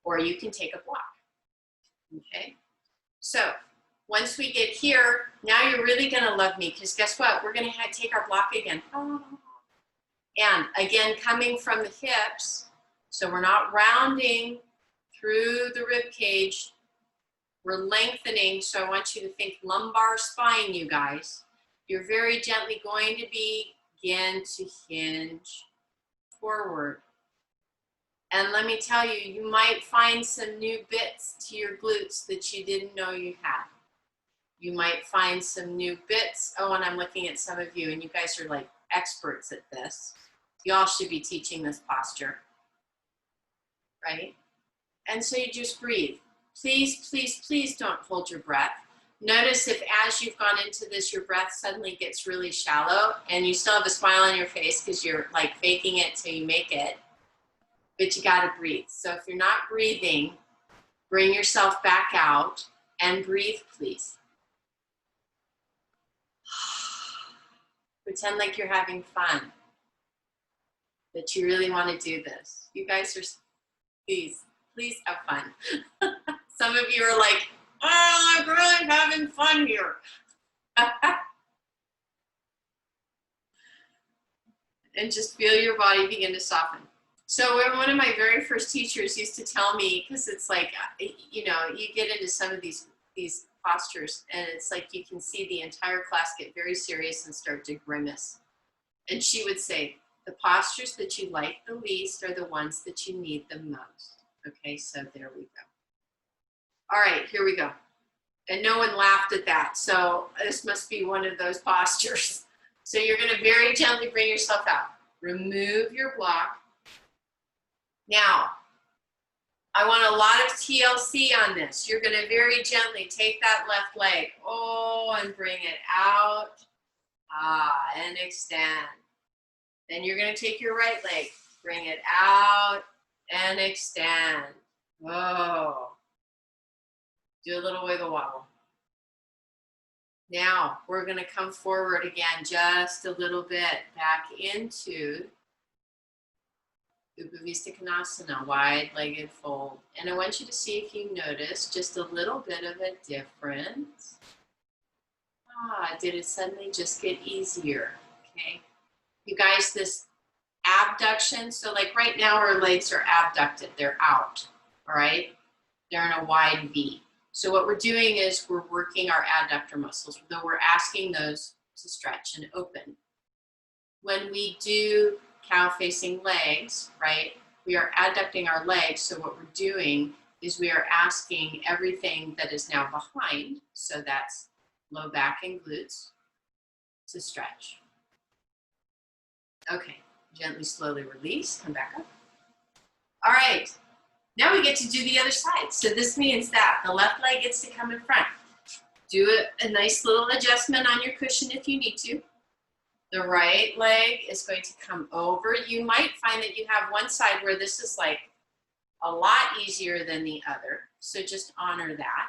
or you can take a block, okay? So once we get here, now you're really gonna love me, because guess what? We're gonna take our block again. And again, coming from the hips, So we're not rounding through the rib cage. We're lengthening, so I want you to think lumbar spine, you guys. You're very gently going to begin to hinge forward. And let me tell you, you might find some new bits to your glutes that you didn't know you had. You might find some new bits. Oh, and I'm looking at some of you, and you guys are like experts at this. Y'all should be teaching this posture, right? And so you just breathe. Please, please, please don't hold your breath. Notice if as you've gone into this, your breath suddenly gets really shallow and you still have a smile on your face because you're like faking it till you make it, but you gotta breathe. So if you're not breathing, bring yourself back out and breathe, please. Pretend like you're having fun, that you really wanna do this. You guys are, please have fun. Some of you are like, oh, I'm really having fun here. And just feel your body begin to soften. So when one of my very first teachers used to tell me, because it's like, you know, you get into some of these postures and it's like you can see the entire class get very serious and start to grimace. And she would say, the postures that you like the least are the ones that you need the most. Okay, so there we go. All right, here we go. And no one laughed at that, so this must be one of those postures. So you're gonna very gently bring yourself out. Remove your block. Now, I want a lot of TLC on this. You're gonna very gently take that left leg, oh, and bring it out, and extend. Then you're gonna take your right leg, bring it out, and extend. Whoa. Do a little wiggle wobble. Now we're gonna come forward again, just a little bit, back into Upavista Konasana, wide-legged fold. And I want you to see if you notice just a little bit of a difference. Did it suddenly just get easier? Okay. You guys, this abduction, so like right now our legs are abducted, they're out, all right? They're in a wide V. So what we're doing is we're working our adductor muscles, though we're asking those to stretch and open. When we do cow-facing legs, right, we are adducting our legs, so what we're doing is we are asking everything that is now behind, so that's low back and glutes, to stretch. Okay, gently, slowly release, come back up. All right. Now we get to do the other side. So this means that the left leg gets to come in front. Do a nice little adjustment on your cushion if you need to. The right leg is going to come over. You might find that you have one side where this is like a lot easier than the other. So just honor that,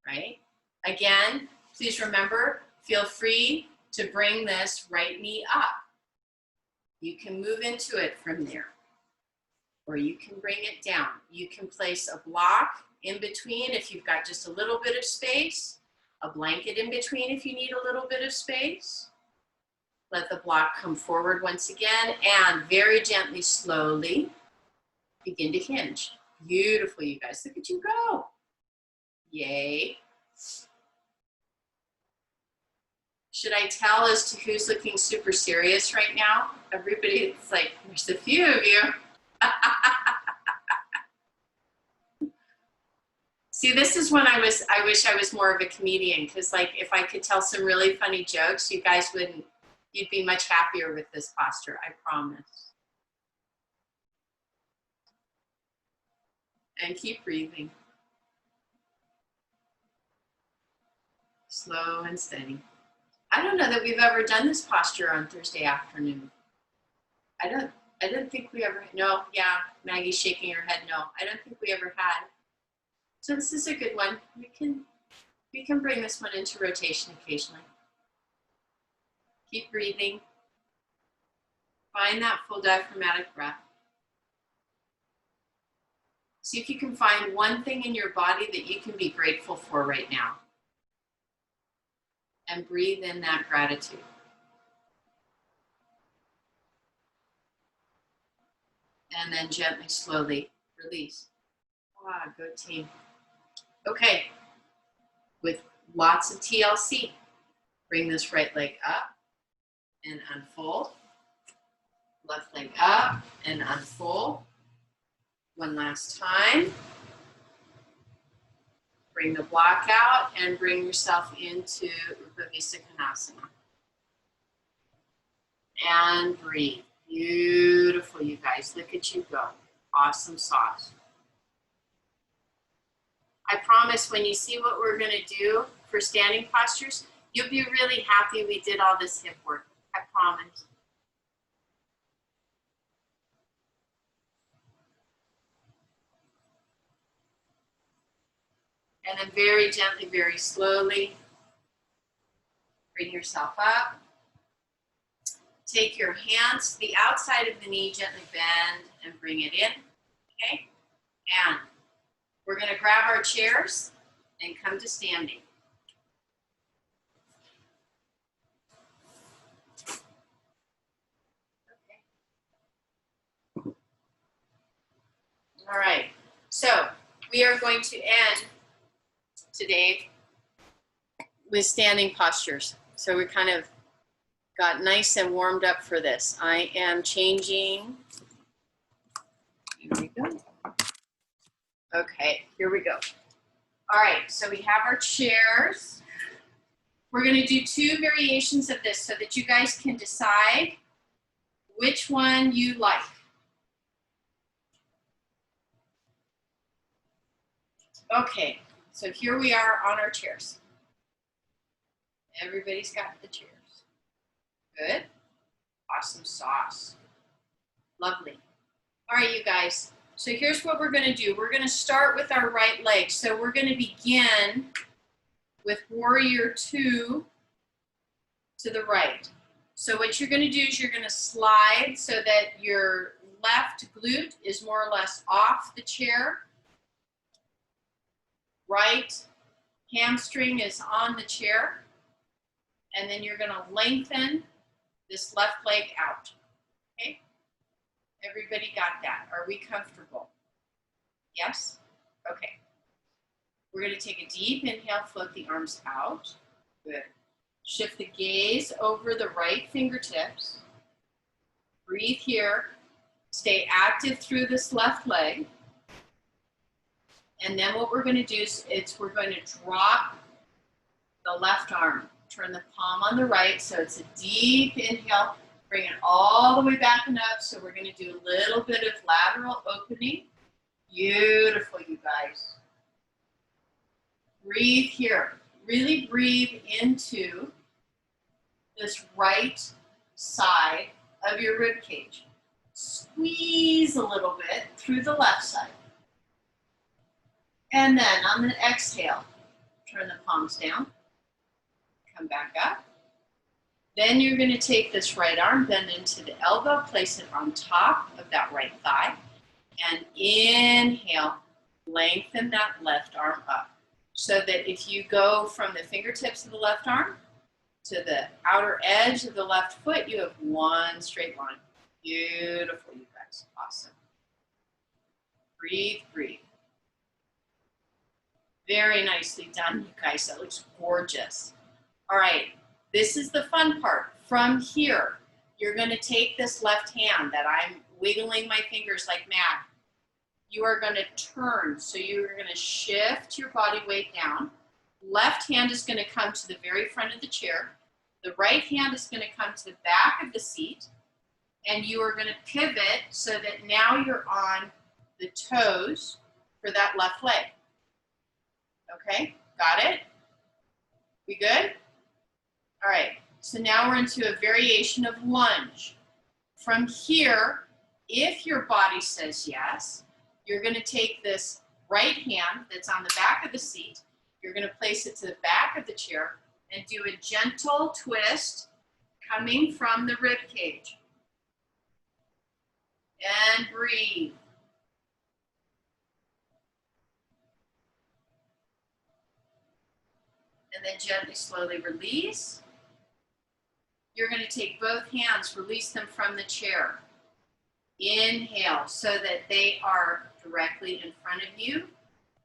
right? Again, please remember, feel free to bring this right knee up. You can move into it from there, or you can bring it down. You can place a block in between if you've got just a little bit of space, a blanket in between if you need a little bit of space. Let the block come forward once again, and very gently, slowly, begin to hinge. Beautiful, you guys. Look at you go. Yay. Should I tell as to who's looking super serious right now? Everybody, it's like, there's a few of you. See, this is when I wish I was more of a comedian, because like if I could tell some really funny jokes, you guys wouldn't, you'd be much happier with this posture, I promise. And keep breathing. Slow and steady. I don't know that we've ever done this posture on Thursday afternoon. I don't think we ever, no, yeah, Maggie's shaking her head, no. I don't think we ever had. So this is a good one. We can bring this one into rotation occasionally. Keep breathing. Find that full diaphragmatic breath. See if you can find one thing in your body that you can be grateful for right now. And breathe in that gratitude. and then gently, slowly release. Ah, good team. Okay, with lots of TLC, bring this right leg up and unfold. Left leg up and unfold. One last time. Bring the block out and bring yourself into Upavisa Konasana. And breathe. Beautiful, you guys. Look at you go. Awesome sauce. I promise when you see what we're going to do for standing postures, you'll be really happy we did all this hip work. I promise. And then very gently, very slowly, bring yourself up. Take your hands to the outside of the knee, gently bend and bring it in, okay? And we're gonna grab our chairs and come to standing. Okay. All right, so we are going to end today with standing postures. So we kind of got nice and warmed up for this. I am changing. Here we go. Okay, here we go. All right, so we have our chairs. We're going to do 2 variations of this so that you guys can decide which one you like. Okay, so here we are on our chairs. Everybody's got the chairs. Good. Awesome sauce. Lovely. All right, you guys. So here's what we're going to do. We're going to start with our right leg. So we're going to begin with warrior 2 to the right. So what you're going to do is you're going to slide so that your left glute is more or less off the chair. Right hamstring is on the chair. And then you're going to lengthen this left leg out, okay? Everybody got that? Are we comfortable? Yes? Okay. We're going to take a deep inhale, float the arms out. Good. Shift the gaze over the right fingertips. Breathe here. Stay active through this left leg. And then what we're going to do is we're going to drop the left arm. Turn the palm on the right, so it's a deep inhale. Bring it all the way back and up. So we're going to do a little bit of lateral opening. Beautiful, you guys. Breathe here. Really breathe into this right side of your rib cage. Squeeze a little bit through the left side. And then on the exhale, turn the palms down. Come back up. Then you're going to take this right arm, bend into the elbow, place it on top of that right thigh, and inhale, lengthen that left arm up. So that if you go from the fingertips of the left arm to the outer edge of the left foot, you have one straight line. Beautiful, you guys. Awesome. Breathe, breathe. Very nicely done, you guys. That looks gorgeous. All right, this is the fun part. From here, you're going to take this left hand that I'm wiggling my fingers like mad. You are going to turn. So you're going to shift your body weight down. Left hand is going to come to the very front of the chair. The right hand is going to come to the back of the seat. And you are going to pivot so that now you're on the toes for that left leg. Okay, got it? We good? All right, so now we're into a variation of lunge. From here, if your body says yes, you're going to take this right hand that's on the back of the seat, you're going to place it to the back of the chair and do a gentle twist coming from the rib cage. And breathe. And then gently, slowly release. You're going to take both hands, release them from the chair. Inhale so that they are directly in front of you.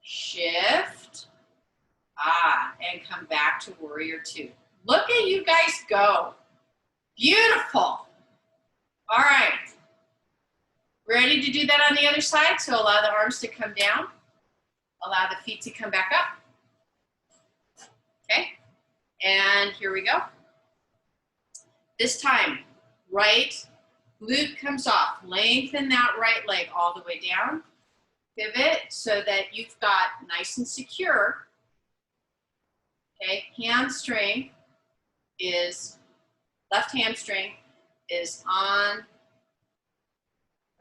Shift. And come back to warrior two. Look at you guys go. Beautiful. All right. Ready to do that on the other side? So allow the arms to come down. Allow the feet to come back up. Okay. And here we go. This time, right glute comes off. Lengthen that right leg all the way down. Pivot so that you've got nice and secure. Okay, hamstring is, left hamstring is on,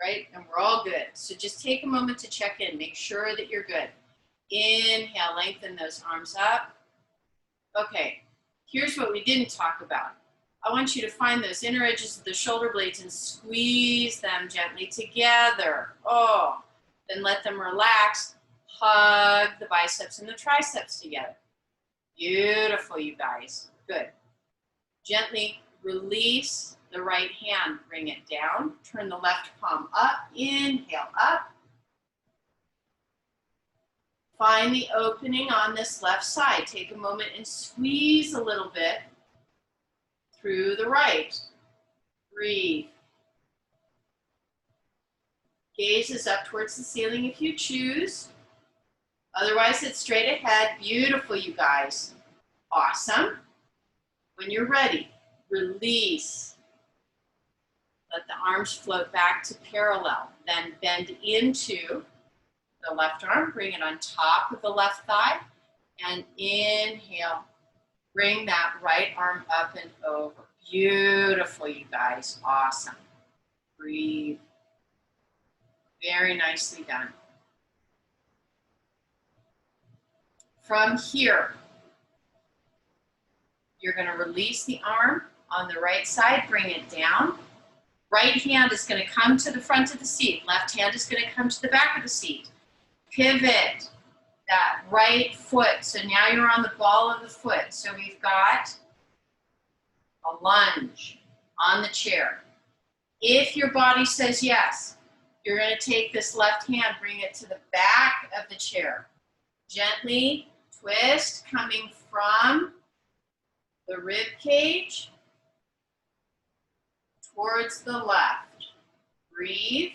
right? And we're all good. So just take a moment to check in. Make sure that you're good. Inhale, lengthen those arms up. Okay, here's what we didn't talk about. I want you to find those inner edges of the shoulder blades and squeeze them gently together. Oh, then let them relax. Hug the biceps and the triceps together. Beautiful, you guys. Good. Gently release the right hand. Bring it down. Turn the left palm up. Inhale, up. Find the opening on this left side. Take a moment and squeeze a little bit through the right. Breathe. Gaze is up towards the ceiling if you choose. Otherwise, it's straight ahead. Beautiful, you guys. Awesome. When you're ready, release. Let the arms float back to parallel. Then bend into the left arm. Bring it on top of the left thigh. And inhale. Bring that right arm up and over. Beautiful, you guys. Awesome. Breathe. Very nicely done. From here, you're going to release the arm on the right side, bring it down. Right hand is going to come to the front of the seat. Left hand is going to come to the back of the seat. Pivot that right foot. So now you're on the ball of the foot. So we've got a lunge on the chair. If your body says yes, you're going to take this left hand, bring it to the back of the chair. Gently twist, coming from the rib cage towards the left. Breathe.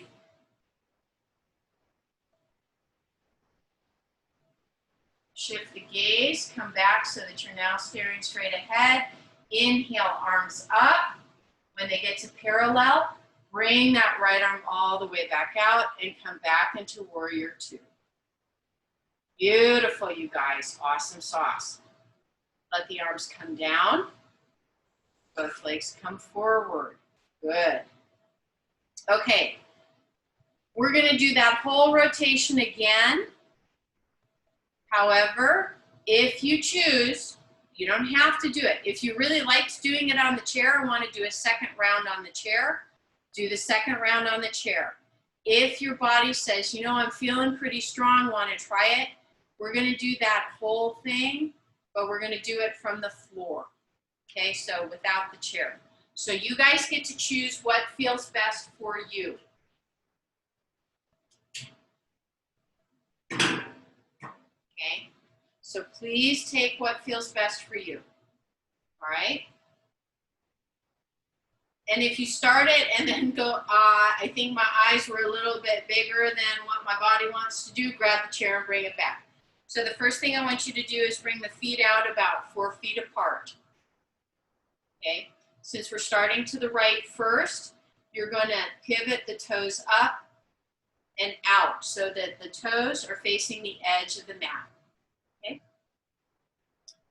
Shift the gaze, come back so that you're now staring straight ahead. Inhale, arms up. When they get to parallel, bring that right arm all the way back out and come back into warrior two. Beautiful, you guys. Awesome sauce. Let the arms come down. Both legs come forward. Good. Okay. We're going to do that whole rotation again. However, if you choose, you don't have to do it. If you really liked doing it on the chair and want to do a second round on the chair, do the second round on the chair. If your body says, you know, I'm feeling pretty strong, want to try it, we're going to do that whole thing, but we're going to do it from the floor. Okay, so without the chair. So you guys get to choose what feels best for you. Okay, so please take what feels best for you. All right? And if you start it and then go, I think my eyes were a little bit bigger than what my body wants to do, grab the chair and bring it back. So the first thing I want you to do is bring the feet out about 4 feet apart. Okay, since we're starting to the right first, you're going to pivot the toes up and out so that the toes are facing the edge of the mat. Okay,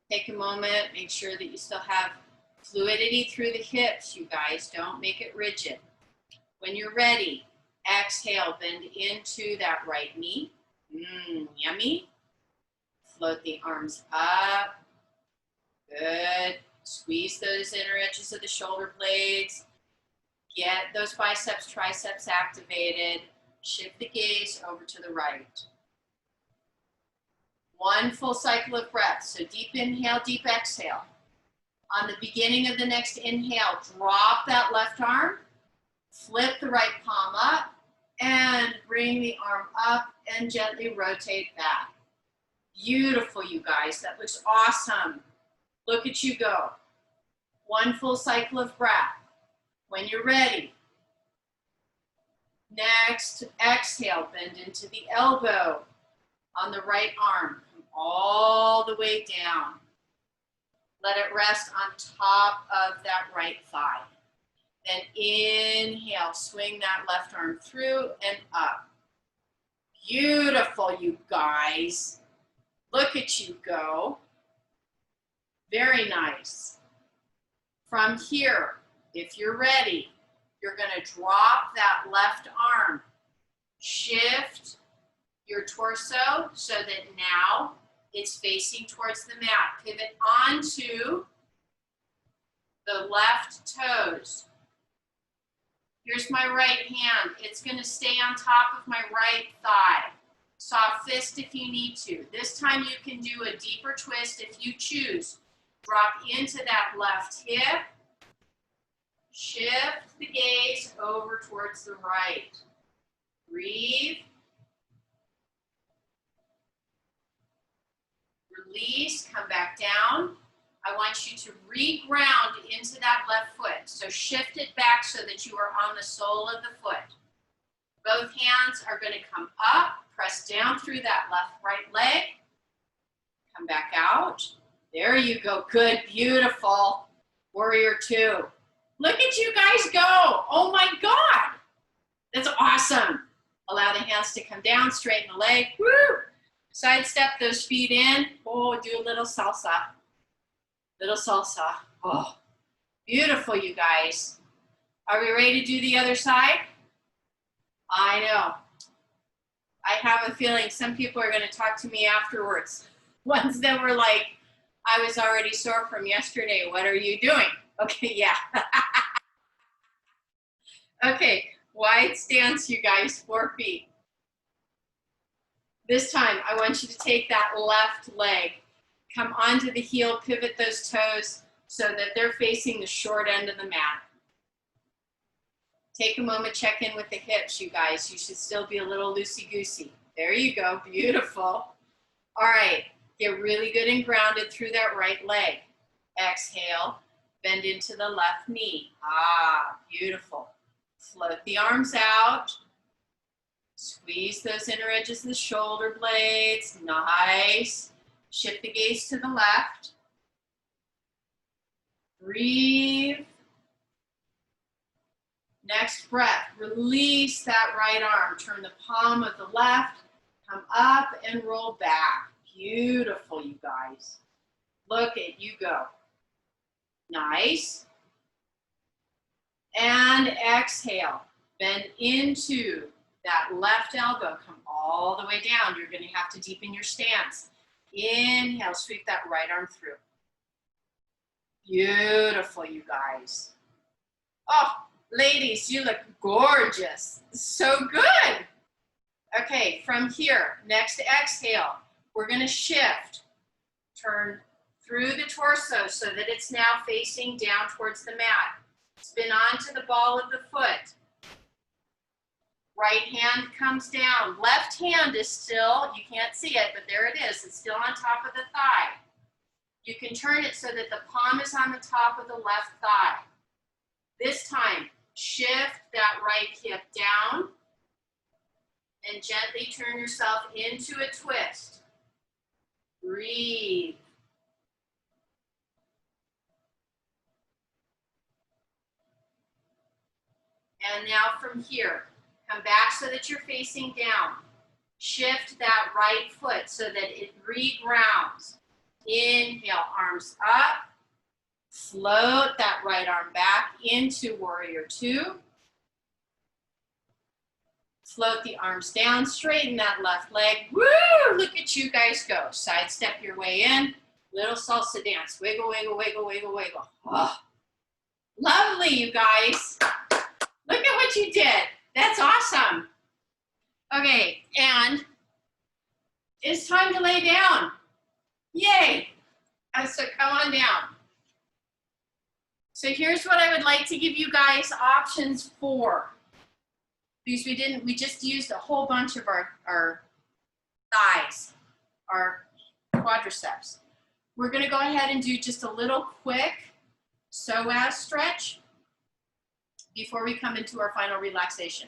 take a moment, make sure that you still have fluidity through the hips, you guys. Don't make it rigid. When you're ready, exhale, bend into that right knee. Yummy. Float the arms up. Good. Squeeze those inner edges of the shoulder blades. Get those biceps, triceps activated. Shift the gaze over to the right. One full cycle of breath. So deep inhale, deep exhale. On the beginning of the next inhale, drop that left arm. Flip the right palm up and bring the arm up and gently rotate back. Beautiful, you guys. That looks awesome. Look at you go. One full cycle of breath. When you're ready, next exhale, bend into the elbow on the right arm. Come all the way down. Let it rest on top of that right thigh. Then inhale, swing that left arm through and up. Beautiful, you guys. Look at you go. Very nice. From here, if you're ready, you're going to drop that left arm. Shift your torso so that now it's facing towards the mat. Pivot onto the left toes. Here's my right hand. It's going to stay on top of my right thigh. Soft fist if you need to. This time you can do a deeper twist if you choose. Drop into that left hip. Shift the gaze over towards the right. Breathe. Release, come back down. I want you to re-ground into that left foot. So shift it back so that you are on the sole of the foot. Both hands are going to come up, press down through that right leg. Come back out. There you go. Good, beautiful. Warrior two. Look at you guys go. Oh my God. That's awesome. Allow the hands to come down, straighten the leg. Woo! Sidestep those feet in. Oh, do a little salsa. Little salsa. Oh, beautiful, you guys. Are we ready to do the other side? I know. I have a feeling some people are going to talk to me afterwards. Ones that were like, I was already sore from yesterday. What are you doing? Okay, yeah. Okay, wide stance, you guys, 4 feet. This time, I want you to take that left leg, come onto the heel, pivot those toes so that they're facing the short end of the mat. Take a moment, check in with the hips, you guys. You should still be a little loosey-goosey. There you go, beautiful. All right, get really good and grounded through that right leg. Exhale, bend into the left knee. Ah, beautiful. Float the arms out. Squeeze those inner edges of the shoulder blades. Nice. Shift the gaze to the left. Breathe. Next breath, release that right arm. Turn the palm of the left, come up and roll back. Beautiful, you guys. Look at you go. Nice. And exhale. Bend into that left elbow. Come all the way down. You're going to have to deepen your stance. Inhale, sweep that right arm through. Beautiful, you guys. Oh, ladies, you look gorgeous. So good. Okay, from here, next exhale, we're going to shift. Turn through the torso so that it's now facing down towards the mat. Spin onto the ball of the foot. Right hand comes down. Left hand is still, you can't see it, but there it is. It's still on top of the thigh. You can turn it so that the palm is on the top of the left thigh. This time, shift that right hip down and gently turn yourself into a twist. Breathe. And now from here, come back so that you're facing down. Shift that right foot so that it re-grounds. Inhale, arms up. Float that right arm back into warrior two. Float the arms down, straighten that left leg. Woo! Look at you guys go. Sidestep your way in. Little salsa dance. Wiggle, wiggle, wiggle, wiggle, wiggle. Oh, lovely, you guys. Look at what you did. That's awesome. Okay, and it's time to lay down. Yay. So come on down. So here's what I would like to give you guys options for. Because we just used a whole bunch of our thighs, our quadriceps. We're gonna go ahead and do just a little quick psoas stretch before we come into our final relaxation.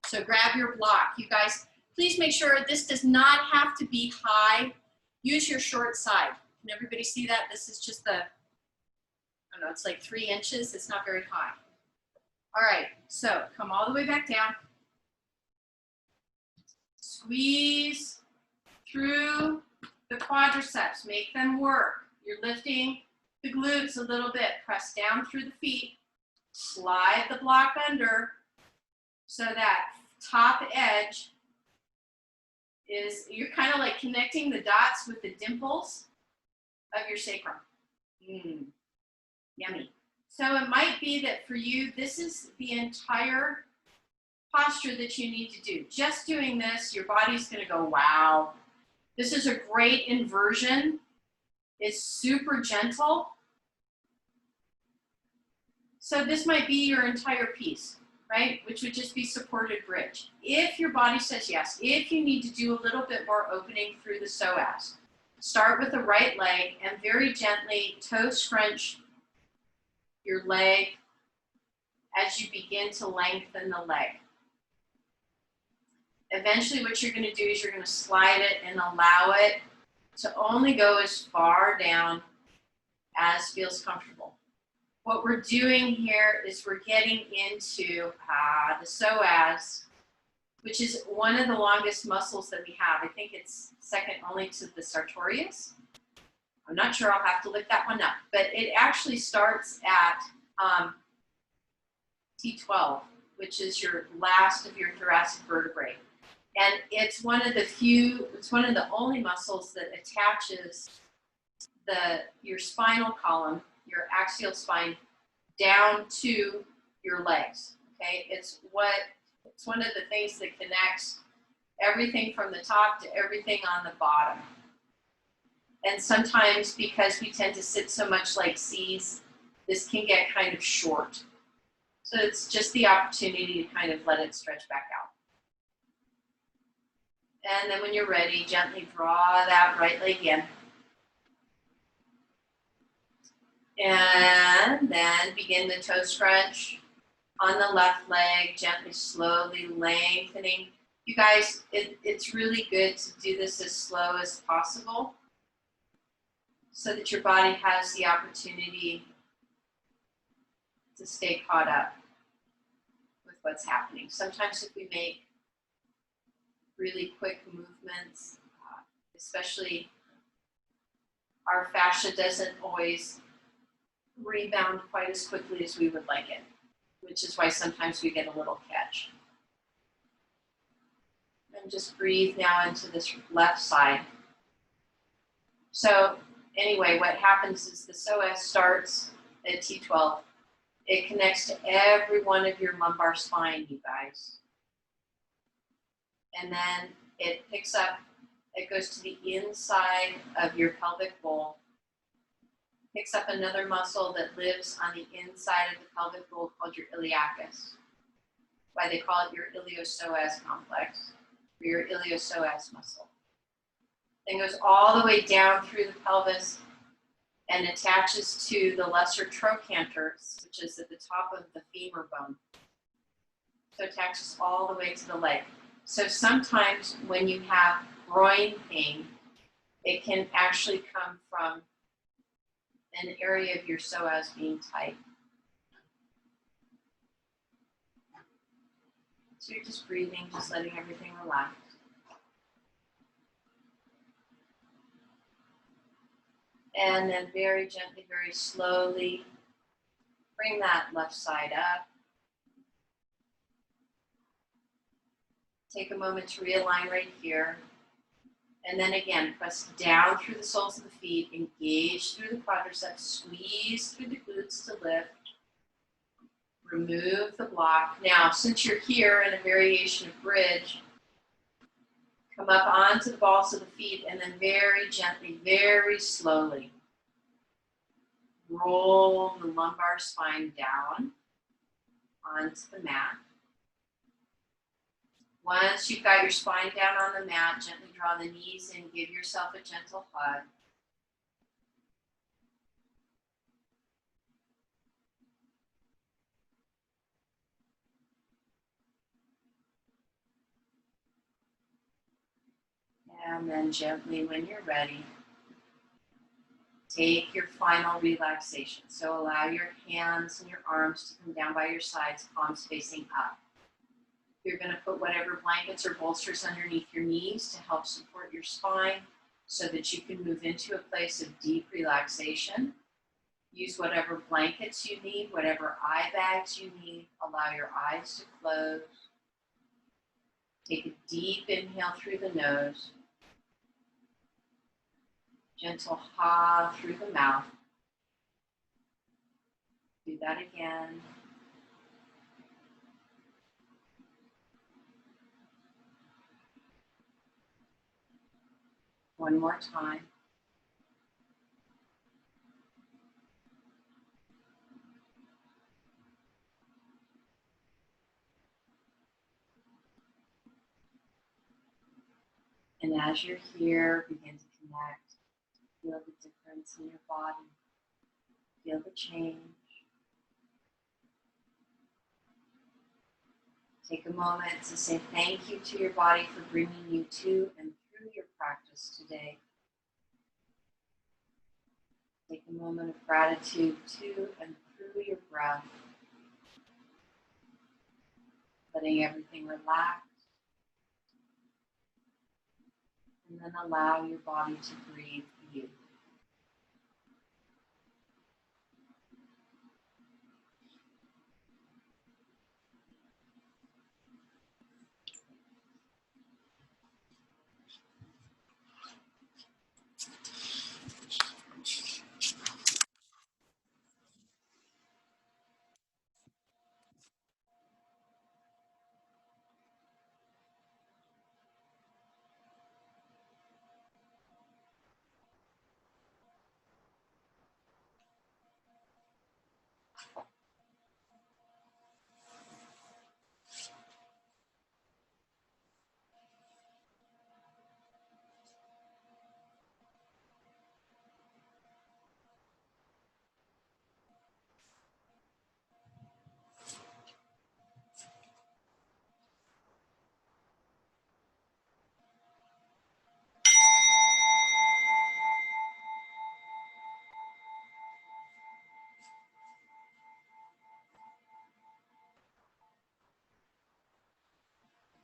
So grab your block. You guys, please make sure this does not have to be high. Use your short side. Can everybody see that? This is just the, I don't know, it's like 3 inches. It's not very high. All right, so come all the way back down. Squeeze through the quadriceps. Make them work. You're lifting the glutes a little bit. Press down through the feet. Slide the block under so that top edge is, you're kind of like connecting the dots with the dimples of your sacrum. Yummy. So it might be that for you, this is the entire posture that you need to do. Just doing this, your body's going to go, wow. This is a great inversion. It's super gentle. So this might be your entire piece, right? Which would just be supported bridge. If your body says yes, if you need to do a little bit more opening through the psoas, start with the right leg and very gently toe scrunch your leg as you begin to lengthen the leg. Eventually what you're going to do is you're going to slide it and allow it to only go as far down as feels comfortable. What we're doing here is we're getting into the psoas, which is one of the longest muscles that we have. I think it's second only to the sartorius. I'm not sure, I'll have to look that one up, but it actually starts at T12, which is your last of your thoracic vertebrae. And it's one of the only muscles that attaches your spinal column, your axial spine, down to your legs, okay? It's one of the things that connects everything from the top to everything on the bottom. And sometimes because we tend to sit so much like C's, this can get kind of short. So it's just the opportunity to kind of let it stretch back out. And then when you're ready, gently draw that right leg in. And then begin the toe scrunch on the left leg, gently, slowly lengthening. You guys, it's really good to do this as slow as possible so that your body has the opportunity to stay caught up with what's happening. Sometimes if we make really quick movements, especially our fascia doesn't always rebound quite as quickly as we would like it, which is why sometimes we get a little catch. And just breathe now into this left side. So anyway, what happens is the psoas starts at T12. It connects to every one of your lumbar spine, you guys. And then it picks up, it goes to the inside of your pelvic bowl. Picks up another muscle that lives on the inside of the pelvic bowl called your iliacus. Why they call it your iliopsoas complex, or your iliopsoas muscle. Then goes all the way down through the pelvis and attaches to the lesser trochanters, which is at the top of the femur bone. So it attaches all the way to the leg. So sometimes when you have groin pain, it can actually come from an area of your psoas being tight. So you're just breathing, just letting everything relax. And then very gently, very slowly, bring that left side up. Take a moment to realign right here. And then again, press down through the soles of the feet, engage through the quadriceps, squeeze through the glutes to lift. Remove the block. Now, since you're here in a variation of bridge, come up onto the balls of the feet and then very gently, very slowly, Roll the lumbar spine down onto the mat. Once you've got your spine down on the mat, gently draw the knees in, give yourself a gentle hug. And then gently, when you're ready, take your final relaxation. So allow your hands and your arms to come down by your sides, palms facing up. You're going to put whatever blankets or bolsters underneath your knees to help support your spine so that you can move into a place of deep relaxation. Use whatever blankets you need, whatever eye bags you need. Allow your eyes to close. Take a deep inhale through the nose. Gentle ha through the mouth. Do that again. One more time. And as you're here, begin to connect. Feel the difference in your body. Feel the change. Take a moment to say thank you to your body for bringing you to and through your practice today. Take a moment of gratitude to and through your breath. Letting everything relax. And then allow your body to breathe you.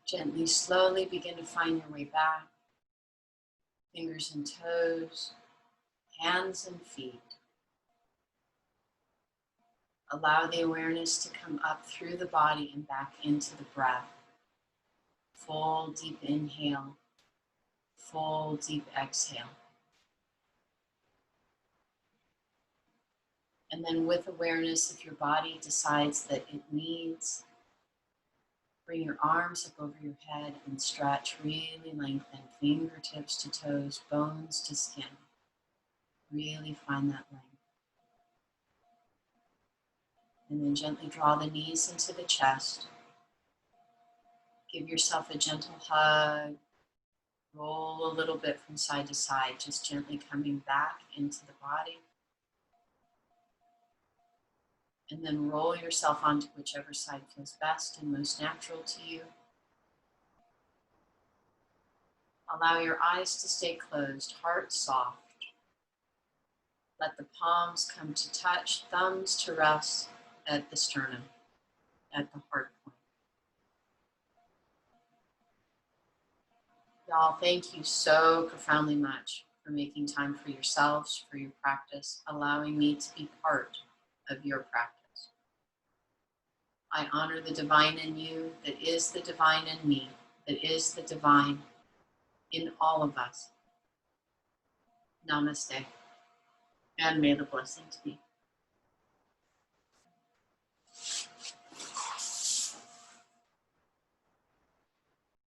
Gently, slowly begin to find your way back. Fingers and toes, hands and feet. Allow the awareness to come up through the body and back into the breath. Full deep inhale, full deep exhale. And then with awareness, if your body decides that it needs, bring your arms up over your head and stretch, really lengthen, fingertips to toes, bones to skin. Really find that length. And then gently draw the knees into the chest. Give yourself a gentle hug. Roll a little bit from side to side, just gently coming back into the body. And then roll yourself onto whichever side feels best and most natural to you. Allow your eyes to stay closed, heart soft. Let the palms come to touch, thumbs to rest at the sternum, at the heart point. Y'all, thank you so profoundly much for making time for yourselves, for your practice, allowing me to be part of your practice. I honor the divine in you, that is the divine in me, that is the divine in all of us. Namaste, and may the blessings be.